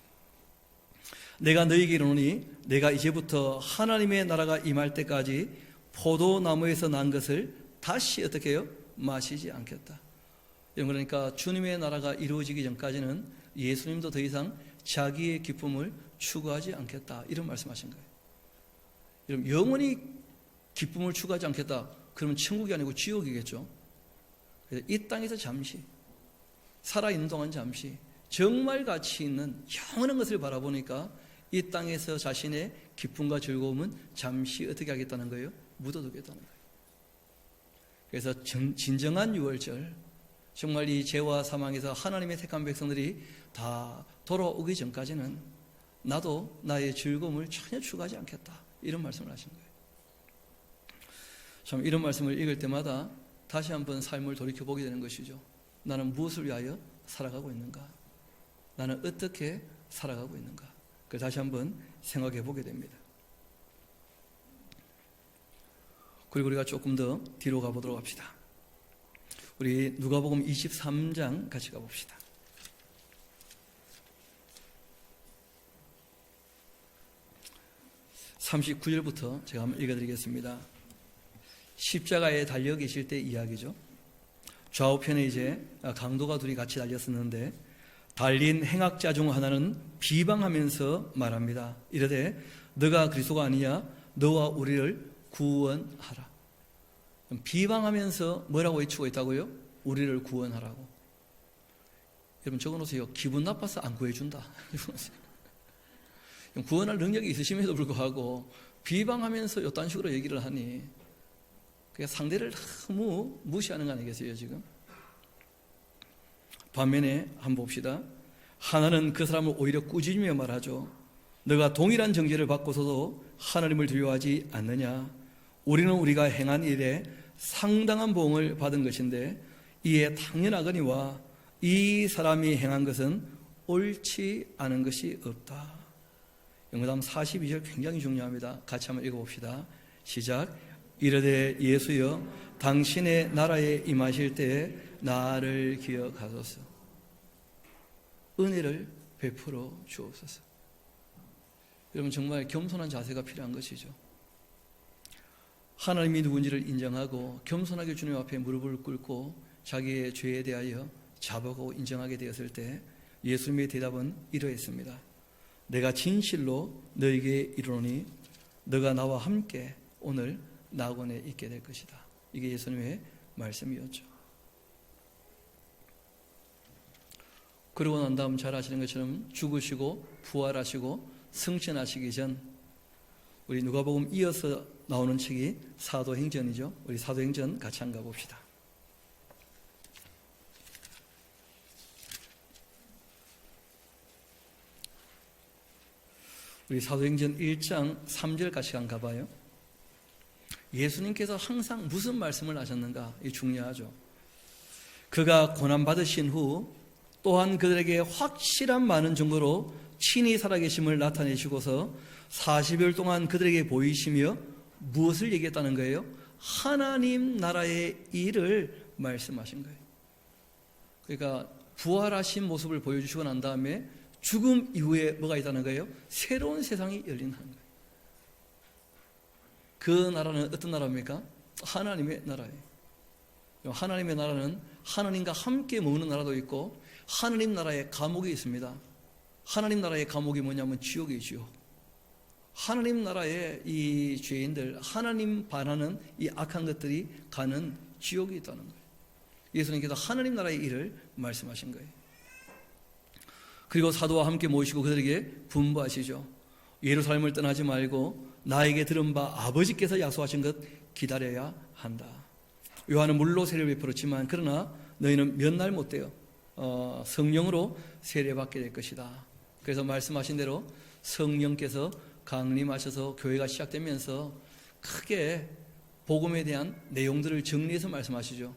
내가 너희에게 이르노니 내가 이제부터 하나님의 나라가 임할 때까지 포도나무에서 난 것을 다시 어떻게 해요? 마시지 않겠다. 그러니까 주님의 나라가 이루어지기 전까지는 예수님도 더 이상 자기의 기쁨을 추구하지 않겠다. 이런 말씀하신 거예요. 여러분 영원히 기쁨을 추구하지 않겠다. 그러면 천국이 아니고 지옥이겠죠. 그래서 이 땅에서 잠시 살아있는 동안 잠시 정말 가치 있는 영원한 것을 바라보니까 이 땅에서 자신의 기쁨과 즐거움은 잠시 어떻게 하겠다는 거예요? 묻어두겠다는 거예요. 그래서 진정한 유월절, 정말 이 죄와 사망에서 하나님의 택한 백성들이 다 돌아오기 전까지는 나도 나의 즐거움을 전혀 추구하지 않겠다. 이런 말씀을 하신 거예요. 참 이런 말씀을 읽을 때마다 다시 한번 삶을 돌이켜보게 되는 것이죠. 나는 무엇을 위하여 살아가고 있는가? 나는 어떻게 살아가고 있는가? 그걸 다시 한번 생각해 보게 됩니다. 그리고 우리가 조금 더 뒤로 가보도록 합시다. 우리 누가복음 23장 같이 가봅시다. 39절부터 제가 한번 읽어드리겠습니다. 십자가에 달려 계실 때 이야기죠. 좌우편에 이제 강도가 둘이 같이 달렸었는데 달린 행악자 중 하나는 비방하면서 말합니다. 이르되 너가 그리스도가 아니냐? 너와 우리를 구원하라. 비방하면서 뭐라고 외치고 있다고요? 우리를 구원하라고. 여러분 적어놓으세요. 기분 나빠서 안 구해준다. 구원할 능력이 있으심에도 불구하고 비방하면서 이딴 식으로 얘기를 하니 그게 상대를 너무 무시하는 거 아니겠어요 지금? 반면에 한번 봅시다. 하나는 그 사람을 오히려 꾸짖으며 말하죠. 너가 동일한 정죄를 받고서도 하나님을 두려워하지 않느냐? 우리는 우리가 행한 일에 상당한 보응을 받은 것인데 이에 당연하거니와 이 사람이 행한 것은 옳지 않은 것이 없다. 영어담 42절 굉장히 중요합니다. 같이 한번 읽어봅시다. 시작. 이르되 예수여 당신의 나라에 임하실 때에 나를 기억하소서. 은혜를 베풀어 주옵소서. 여러분 정말 겸손한 자세가 필요한 것이죠. 하나님이 누군지를 인정하고 겸손하게 주님 앞에 무릎을 꿇고 자기의 죄에 대하여 자복하고 인정하게 되었을 때 예수님의 대답은 이러했습니다. 내가 진실로 너에게 이르노니 너가 나와 함께 오늘 낙원에 있게 될 것이다. 이게 예수님의 말씀이었죠. 그러고 난 다음 잘 아시는 것처럼 죽으시고 부활하시고 승천하시기 전 우리 누가복음 이어서 나오는 책이 사도행전이죠. 우리 사도행전 같이 한번 가봅시다. 우리 사도행전 1장 3절 같이 한번 가봐요. 예수님께서 항상 무슨 말씀을 하셨는가? 이게 중요하죠. 그가 고난받으신 후 또한 그들에게 확실한 많은 증거로 친히 살아계심을 나타내시고서 40일 동안 그들에게 보이시며 무엇을 얘기했다는 거예요? 하나님 나라의 일을 말씀하신 거예요. 그러니까 부활하신 모습을 보여주시고 난 다음에 죽음 이후에 뭐가 있다는 거예요? 새로운 세상이 열린다는 거예요. 그 나라는 어떤 나라입니까? 하나님의 나라예요. 하나님의 나라는 하나님과 함께 머무는 나라도 있고 하나님 나라의 감옥이 있습니다. 하나님 나라의 감옥이 뭐냐면 지옥이죠. 하나님 나라의 이 죄인들, 하나님 반하는 이 악한 것들이 가는 지옥이 있다는 거예요. 예수님께서 하나님 나라의 일을 말씀하신 거예요. 그리고 사도와 함께 모시고 그들에게 분부하시죠. 예루살렘을 떠나지 말고 나에게 들은 바 아버지께서 약속하신 것 기다려야 한다. 요한은 물로 세례를 베풀었지만 그러나 너희는 몇 날 못 돼요. 성령으로 세례받게 될 것이다. 그래서 말씀하신 대로 성령께서 강림하셔서 교회가 시작되면서 크게 복음에 대한 내용들을 정리해서 말씀하시죠.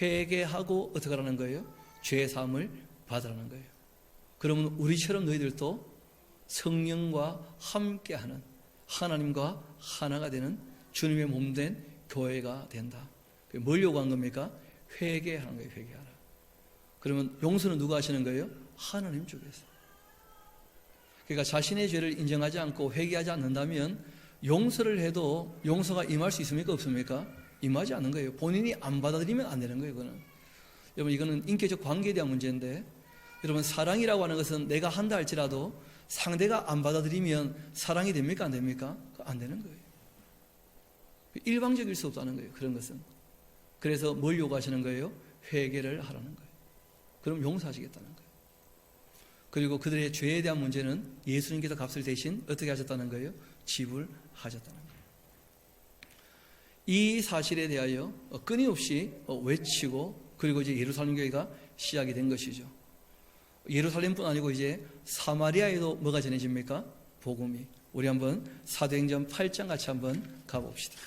회개하고 어떻게 하라는 거예요? 죄 사함을 받으라는 거예요. 그러면 우리처럼 너희들도 성령과 함께하는 하나님과 하나가 되는 주님의 몸된 교회가 된다. 뭘 요구한 겁니까? 회개하는 거예요. 회개하라. 그러면 용서는 누가 하시는 거예요? 하나님 쪽에서. 그러니까 자신의 죄를 인정하지 않고 회개하지 않는다면 용서를 해도 용서가 임할 수 있습니까? 없습니까? 임하지 않는 거예요. 본인이 안 받아들이면 안 되는 거예요. 이거는. 여러분 이거는 인격적 관계에 대한 문제인데 여러분 사랑이라고 하는 것은 내가 한다 할지라도 상대가 안 받아들이면 사랑이 됩니까? 안 됩니까? 안 되는 거예요. 일방적일 수 없다는 거예요. 그런 것은. 그래서 뭘 요구하시는 거예요? 회개를 하라는 거예요. 그럼 용서하시겠다는 거예요. 그리고 그들의 죄에 대한 문제는 예수님께서 값을 대신 어떻게 하셨다는 거예요? 지불하셨다는 거예요. 이 사실에 대하여 끊임없이 외치고 그리고 이제 예루살렘 교회가 시작이 된 것이죠. 예루살렘뿐 아니고 이제 사마리아에도 뭐가 전해집니까? 복음이. 우리 한번 사도행전 8장 같이 한번 가봅시다.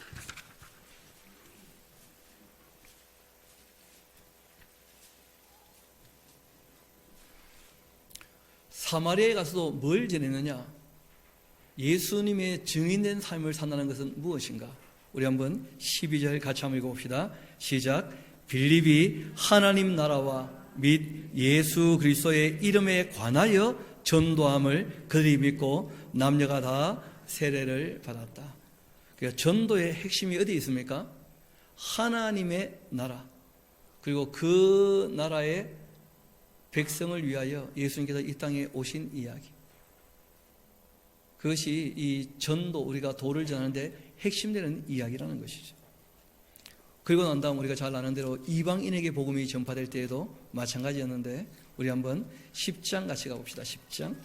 사마리아에 가서도 뭘 전했느냐? 예수님의 증인된 삶을 산다는 것은 무엇인가? 우리 한번 12절 같이 한번 읽어봅시다. 시작. 빌립이 하나님 나라와 및 예수 그리스도의 이름에 관하여 전도함을 그들이 믿고 남녀가 다 세례를 받았다. 그러니까 전도의 핵심이 어디에 있습니까? 하나님의 나라. 그리고 그 나라의 백성을 위하여 예수님께서 이 땅에 오신 이야기. 그것이 이 전도, 우리가 도를 전하는데 핵심되는 이야기라는 것이죠. 그리고 난 다음 우리가 잘 아는 대로 이방인에게 복음이 전파될 때에도 마찬가지였는데, 우리 한번 10장 같이 가봅시다. 10장.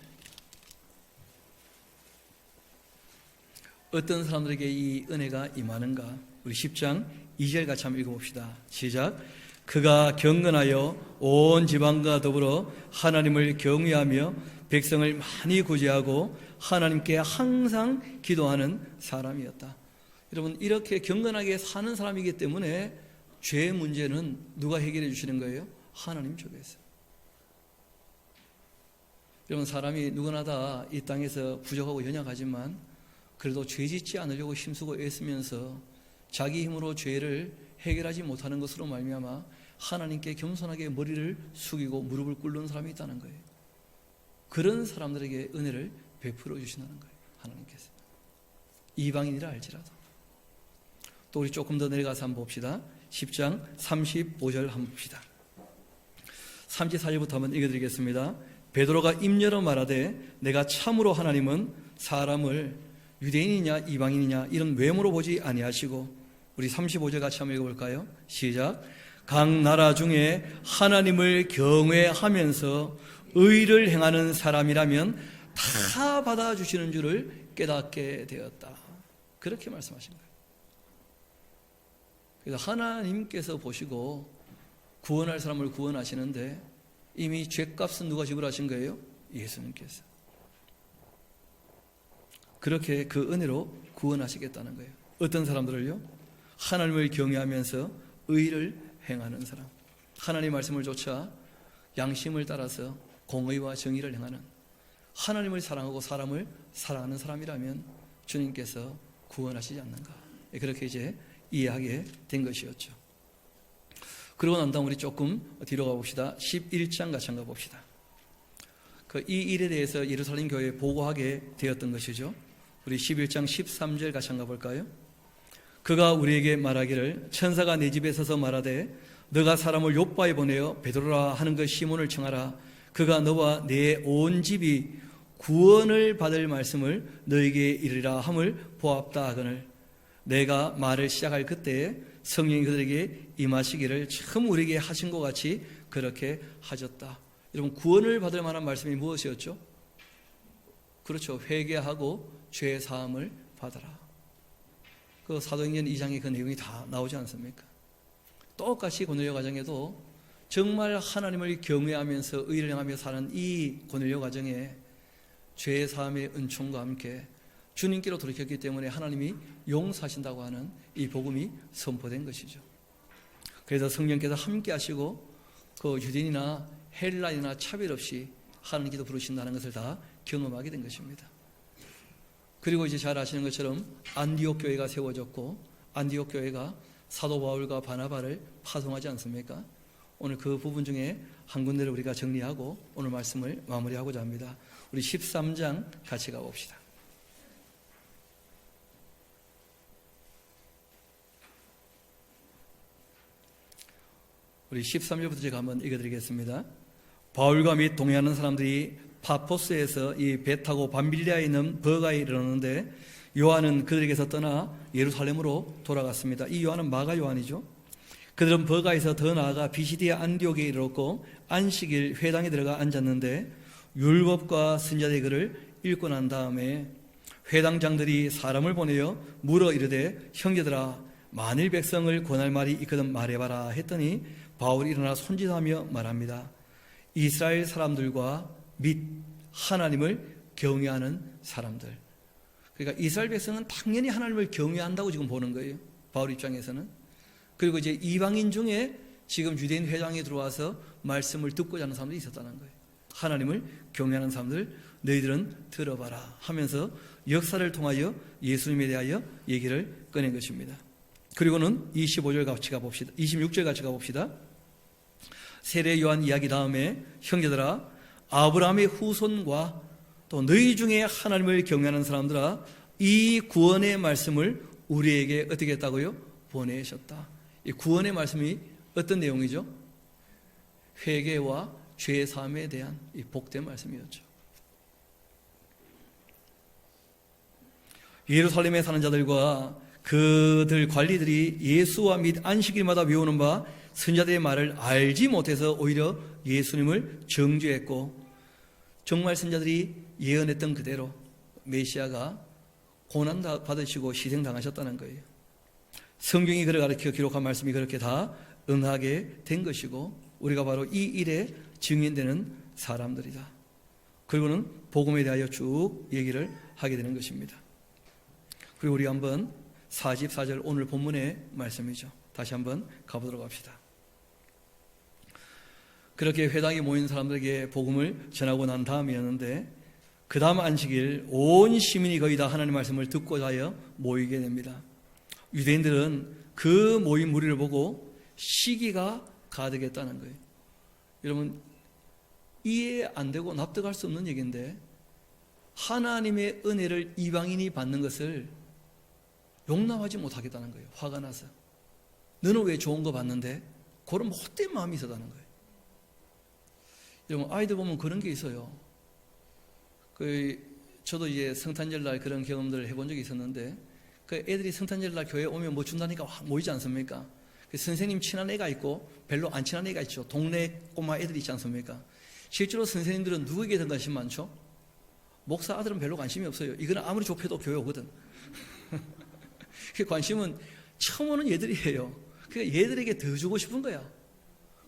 어떤 사람들에게 이 은혜가 임하는가? 우리 10장 2절 같이 한번 읽어봅시다. 시작. 그가 경건하여 온 지방과 더불어 하나님을 경외하며 백성을 많이 구제하고 하나님께 항상 기도하는 사람이었다. 여러분, 이렇게 경건하게 사는 사람이기 때문에 죄의 문제는 누가 해결해 주시는 거예요? 하나님 쪽에서. 여러분, 사람이 누구나 다 이 땅에서 부족하고 연약하지만 그래도 죄 짓지 않으려고 힘쓰고 애쓰면서 자기 힘으로 죄를 해결하지 못하는 것으로 말미암아 하나님께 겸손하게 머리를 숙이고 무릎을 꿇는 사람이 있다는 거예요. 그런 사람들에게 은혜를 베풀어 주신다는 거예요, 하나님께서. 이방인이라 할지라도. 또 우리 조금 더 내려가서 한번 봅시다. 10장 35절 한번 봅시다. 34절부터 한번 읽어드리겠습니다. 베드로가 입 열어 말하되 내가 참으로 하나님은 사람을 유대인이냐 이방인이냐 이런 외모로 보지 아니하시고, 우리 35절 같이 한번 읽어볼까요? 시작. 각 나라 중에 하나님을 경외하면서 의를 행하는 사람이라면 다 받아주시는 줄을 깨닫게 되었다. 그렇게 말씀하신 거예요. 그래서 하나님께서 보시고 구원할 사람을 구원하시는데 이미 죄값은 누가 지불하신 거예요? 예수님께서. 그렇게 그 은혜로 구원하시겠다는 거예요. 어떤 사람들을요? 하나님을 경외하면서 의를 행하는 사람, 하나님 말씀을 좇아 양심을 따라서 공의와 정의를 행하는, 하나님을 사랑하고 사람을 사랑하는 사람이라면 주님께서 구원하시지 않는가, 그렇게 이제 이해하게 된 것이었죠. 그러고 난 다음 우리 조금 뒤로 가봅시다. 11장 같이 한번 가봅시다. 이 일에 대해서 예루살렘 교회에 보고하게 되었던 것이죠. 우리 11장 13절 같이 한번 가볼까요? 그가 우리에게 말하기를 천사가 내 집에 서서 말하되 너가 사람을 욥바에 보내어 베드로라 하는 그 시몬을 청하라. 그가 너와 내 온 집이 구원을 받을 말씀을 너에게 이르리라 함을 보았다 하거늘, 내가 말을 시작할 그때에 성령이 그들에게 임하시기를 처음 우리에게 하신 것 같이 그렇게 하셨다. 여러분, 구원을 받을 만한 말씀이 무엇이었죠? 그렇죠. 회개하고 죄 사함을 받아라. 그 사도행전 2장에 그 내용이 다 나오지 않습니까? 똑같이 고넬료 가정에도 정말 하나님을 경외하면서 의를 행하며 사는 이 고넬료 가정에 죄 사함의 은총과 함께 주님께로 돌이켰기 때문에 하나님이 용서하신다고 하는 이 복음이 선포된 것이죠. 그래서 성령께서 함께 하시고 그 유대인이나 헬라인이나 차별 없이 하나님께서 부르신다는 것을 다 경험하게 된 것입니다. 그리고 이제 잘 아시는 것처럼 안디옥 교회가 세워졌고, 안디옥 교회가 사도 바울과 바나바를 파송하지 않습니까? 오늘 그 부분 중에 한 군데를 우리가 정리하고 오늘 말씀을 마무리하고자 합니다. 우리 13장 같이 가봅시다. 우리 13절부터 제가 한번 읽어드리겠습니다. 바울과 및 동행하는 사람들이 파포스에서 이 배 타고 밤빌리아에 있는 버가에 이르렀는데 요한은 그들에게서 떠나 예루살렘으로 돌아갔습니다. 이 요한은 마가 요한이죠. 그들은 버가에서 더 나아가 비시디아 안디옥에 이르렀고 안식일 회당에 들어가 앉았는데 율법과 선지자의 글을 읽고 난 다음에 회당장들이 사람을 보내어 물어 이르되 형제들아 만일 백성을 권할 말이 있거든 말해봐라 했더니 바울이 일어나 손짓하며 말합니다. 이스라엘 사람들과 및 하나님을 경외하는 사람들. 그러니까 이스라엘 백성은 당연히 하나님을 경외한다고 지금 보는 거예요, 바울 입장에서는. 그리고 이제 이방인 중에 지금 유대인 회당에 들어와서 말씀을 듣고자 하는 사람들이 있었다는 거예요. 하나님을 경외하는 사람들, 너희들은 들어봐라 하면서 역사를 통하여 예수님에 대하여 얘기를 꺼낸 것입니다. 그리고는 25절 같이 가봅시다. 26절 같이 가봅시다. 세례 요한 이야기 다음에 형제들아 아브라함의 후손과 또 너희 중에 하나님을 경외하는 사람들아 이 구원의 말씀을 우리에게 어떻게 했다고요? 보내셨다. 이 구원의 말씀이 어떤 내용이죠? 회개와 죄 사함에 대한 이 복된 말씀이었죠. 예루살렘에 사는 자들과 그들 관리들이 예수와 및 안식일마다 외우는 바 선지자들의 말을 알지 못해서 오히려 예수님을 정죄했고, 정말 선지자들이 예언했던 그대로 메시아가 고난 받으시고 희생당하셨다는 거예요. 성경이 그를 가르쳐 기록한 말씀이 그렇게 다 응하게 된 것이고, 우리가 바로 이 일에 증인되는 사람들이다. 그리고는 복음에 대하여 쭉 얘기를 하게 되는 것입니다. 그리고 우리 한번 44절 오늘 본문의 말씀이죠. 다시 한번 가보도록 합시다. 그렇게 회당에 모인 사람들에게 복음을 전하고 난 다음이었는데, 그 다음 안식일 온 시민이 거의 다 하나님의 말씀을 듣고자 하여 모이게 됩니다. 유대인들은 그 모인 무리를 보고 시기가 가득했다는 거예요. 여러분, 이해 안 되고 납득할 수 없는 얘기인데, 하나님의 은혜를 이방인이 받는 것을 용납하지 못하겠다는 거예요. 화가 나서. 너는 왜 좋은 거 받는데? 그런 못된 마음이 있었다는 거예요. 여러분, 아이들 보면 그런 게 있어요. 저도 이제 성탄절날 그런 경험들을 해본 적이 있었는데, 그 애들이 성탄절날 교회에 오면 뭐 준다니까 모이지 않습니까? 선생님 친한 애가 있고 별로 안 친한 애가 있죠. 동네 꼬마 애들이 있지 않습니까? 실제로 선생님들은 누구에게 더 관심 많죠? 목사 아들은 별로 관심이 없어요. 이거는 아무리 좁혀도 교회 오거든. 그 관심은 처음 오는 얘들이에요. 그러니까 얘들에게 더 주고 싶은 거야.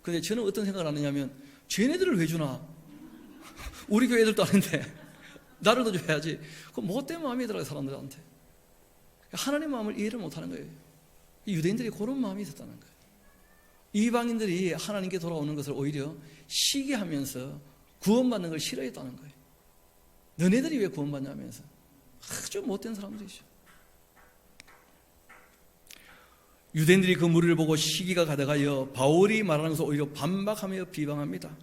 근데 저는 어떤 생각을 하느냐면, 쟤네들을 왜 주나? 우리 교회 애들도 아닌데 나를 더 줘야지. 그 못된 마음이더라고요, 사람들한테. 하나님 마음을 이해를 못하는 거예요. 유대인들이 그런 마음이 있었다는 거예요. 이방인들이 하나님께 돌아오는 것을 오히려 시기하면서 구원받는 걸 싫어했다는 거예요. 너네들이 왜 구원받냐면서. 아주 못된 사람들이죠. 유대인들이 그 무리를 보고 시기가 가득하여 바울이 말하는 것을 오히려 반박하며 비방합니다.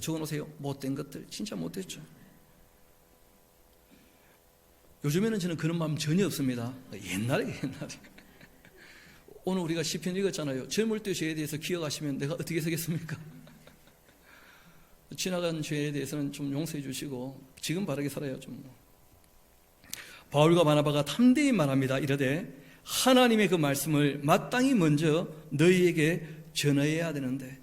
적어놓으세요. 못된 것들. 진짜 못됐죠. 요즘에는 저는 그런 마음 전혀 없습니다. 옛날에 오늘 우리가 시편 읽었잖아요. 젊을 때 죄에 대해서 기억하시면 내가 어떻게 서겠습니까? 지나간 죄에 대해서는 좀 용서해 주시고 지금 바르게 살아요. 좀. 바울과 바나바가 담대히 말합니다. 이르되 하나님의 그 말씀을 마땅히 먼저 너희에게 전해야 되는데,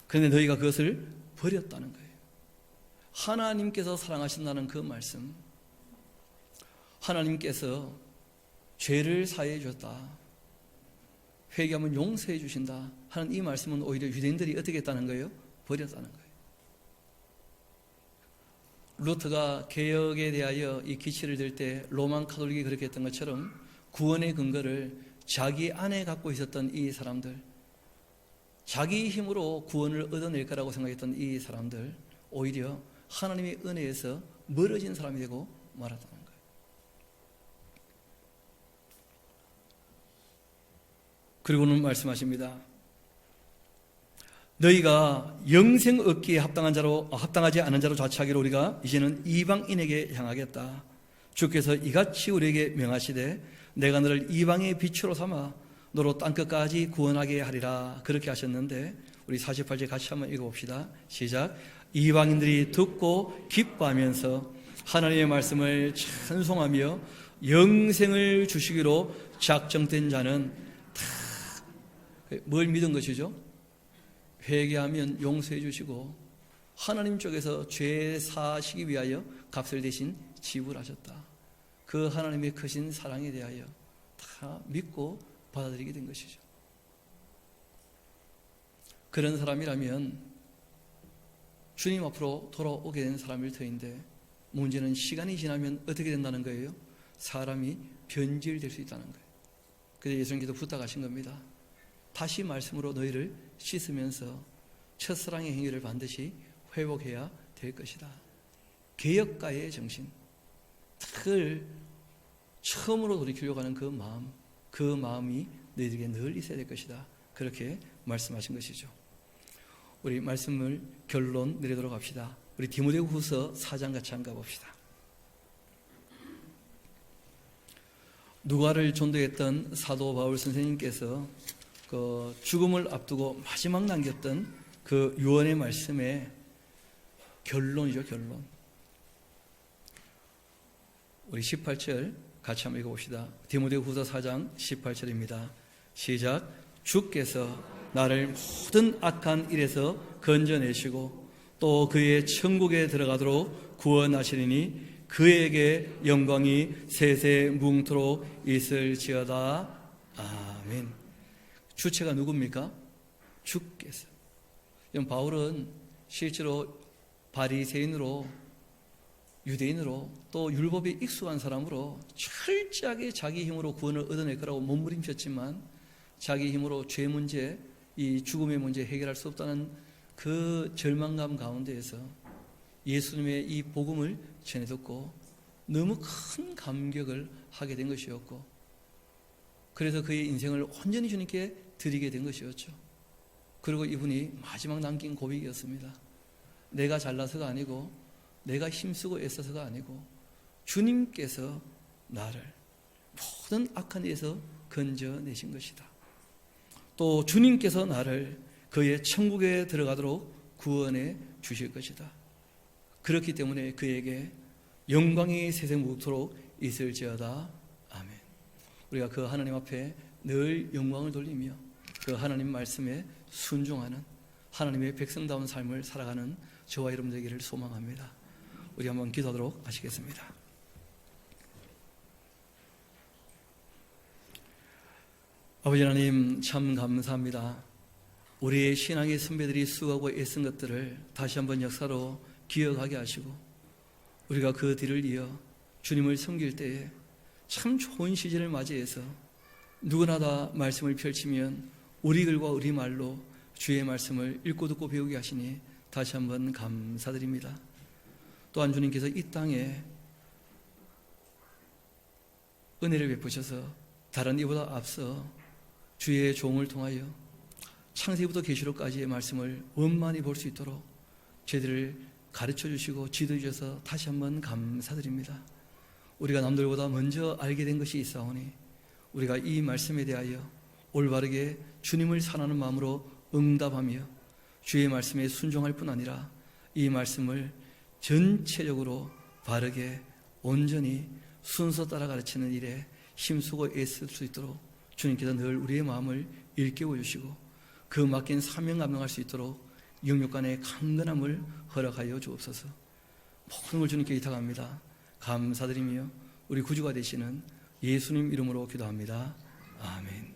그런데 너희가 그것을 버렸다는 거예요. 하나님께서 사랑하신다는 그 말씀, 하나님께서 죄를 사해해 줬다, 회개하면 용서해 주신다 하는 이 말씀은 오히려 유대인들이 어떻게 했다는 거예요? 버렸다는 거예요. 루터가 개혁에 대하여 이 기치를 들 때 로만 카톨릭이 그렇게 했던 것처럼 구원의 근거를 자기 안에 갖고 있었던 이 사람들, 자기 힘으로 구원을 얻어낼 거라고 생각했던 이 사람들, 오히려 하나님의 은혜에서 멀어진 사람이 되고 말았다는 거예요. 그리고는 말씀하십니다. 너희가 영생 얻기에 합당하지 않은 자로 자처하기로 우리가 이제는 이방인에게 향하겠다. 주께서 이같이 우리에게 명하시되 내가 너를 이방의 빛으로 삼아 너로 땅끝까지 구원하게 하리라. 그렇게 하셨는데, 우리 48절 같이 한번 읽어봅시다. 시작. 이방인들이 듣고 기뻐하면서 하나님의 말씀을 찬송하며 영생을 주시기로 작정된 자는 다 뭘 믿은 것이죠? 회개하면 용서해 주시고 하나님 쪽에서 죄 사시기 위하여 값을 대신 지불하셨다. 그 하나님의 크신 사랑에 대하여 다 믿고 받아들이게 된 것이죠. 그런 사람이라면 주님 앞으로 돌아오게 된 사람일 터인데, 문제는 시간이 지나면 어떻게 된다는 거예요? 사람이 변질될 수 있다는 거예요. 그래서 예수님께서 부탁하신 겁니다. 다시 말씀으로 너희를 씻으면서 첫사랑의 행위를 반드시 회복해야 될 것이다. 개혁가의 정신, 그걸 처음으로 돌이키려고 하는 그 마음이 너희들에게 늘 있어야 될 것이다. 그렇게 말씀하신 것이죠. 우리 말씀을 결론 내리도록 합시다. 우리 디모데후서 4장 같이 한번 가봅시다. 누가를 전도했던 사도 바울 선생님께서 그 죽음을 앞두고 마지막 남겼던 그 유언의 말씀의 결론이죠, 결론. 우리 18절 같이 한번 읽어봅시다. 디모데후서 4장 18절입니다. 시작. 주께서 나를 모든 악한 일에서 건져내시고 또 그의 천국에 들어가도록 구원하시리니 그에게 영광이 세세 뭉토록 있을지어다. 아멘. 주체가 누굽니까? 주께서. 바울은 실제로 바리새인으로, 유대인으로, 또 율법에 익숙한 사람으로 철저하게 자기 힘으로 구원을 얻어낼 거라고 몸부림쳤지만 자기 힘으로 죄 문제, 이 죽음의 문제 해결할 수 없다는 그 절망감 가운데에서 예수님의 이 복음을 전해 듣고 너무 큰 감격을 하게 된 것이었고, 그래서 그의 인생을 온전히 주님께 드리게 된 것이었죠. 그리고 이분이 마지막 남긴 고백이었습니다. 내가 잘나서가 아니고 내가 힘쓰고 애써서가 아니고 주님께서 나를 모든 악한 일에서 건져내신 것이다. 또 주님께서 나를 그의 천국에 들어가도록 구원해 주실 것이다. 그렇기 때문에 그에게 영광이 세세무토록 있을지어다. 아멘. 우리가 그 하나님 앞에 늘 영광을 돌리며 그 하나님 말씀에 순종하는 하나님의 백성다운 삶을 살아가는 저와 여러분 되기를 소망합니다. 우리 한번 기도하도록 하시겠습니다. 아버지 하나님, 참 감사합니다. 우리의 신앙의 선배들이 수고하고 애쓴 것들을 다시 한번 역사로 기억하게 하시고 우리가 그 뒤를 이어 주님을 섬길 때에 참 좋은 시즌을 맞이해서 누구나 다 말씀을 펼치면 우리 글과 우리 말로 주의 말씀을 읽고 듣고 배우게 하시니 다시 한번 감사드립니다. 또한 주님께서 이 땅에 은혜를 베푸셔서 다른 이보다 앞서 주의 종을 통하여 창세기부터 계시록까지의 말씀을 원만히 볼 수 있도록 저희들을 가르쳐 주시고 지도해 주셔서 다시 한번 감사드립니다. 우리가 남들보다 먼저 알게 된 것이 있사오니 우리가 이 말씀에 대하여 올바르게 주님을 사랑하는 마음으로 응답하며 주의 말씀에 순종할 뿐 아니라 이 말씀을 전체적으로 바르게 온전히 순서 따라 가르치는 일에 힘쓰고 애쓸 수 있도록 주님께서 늘 우리의 마음을 일깨워 주시고 그 맡긴 사명 감당할 수 있도록 영육 간의 강건함을 허락하여 주옵소서. 모든 걸 주님께 의탁합니다. 감사드리며 우리 구주가 되시는 예수님 이름으로 기도합니다. 아멘.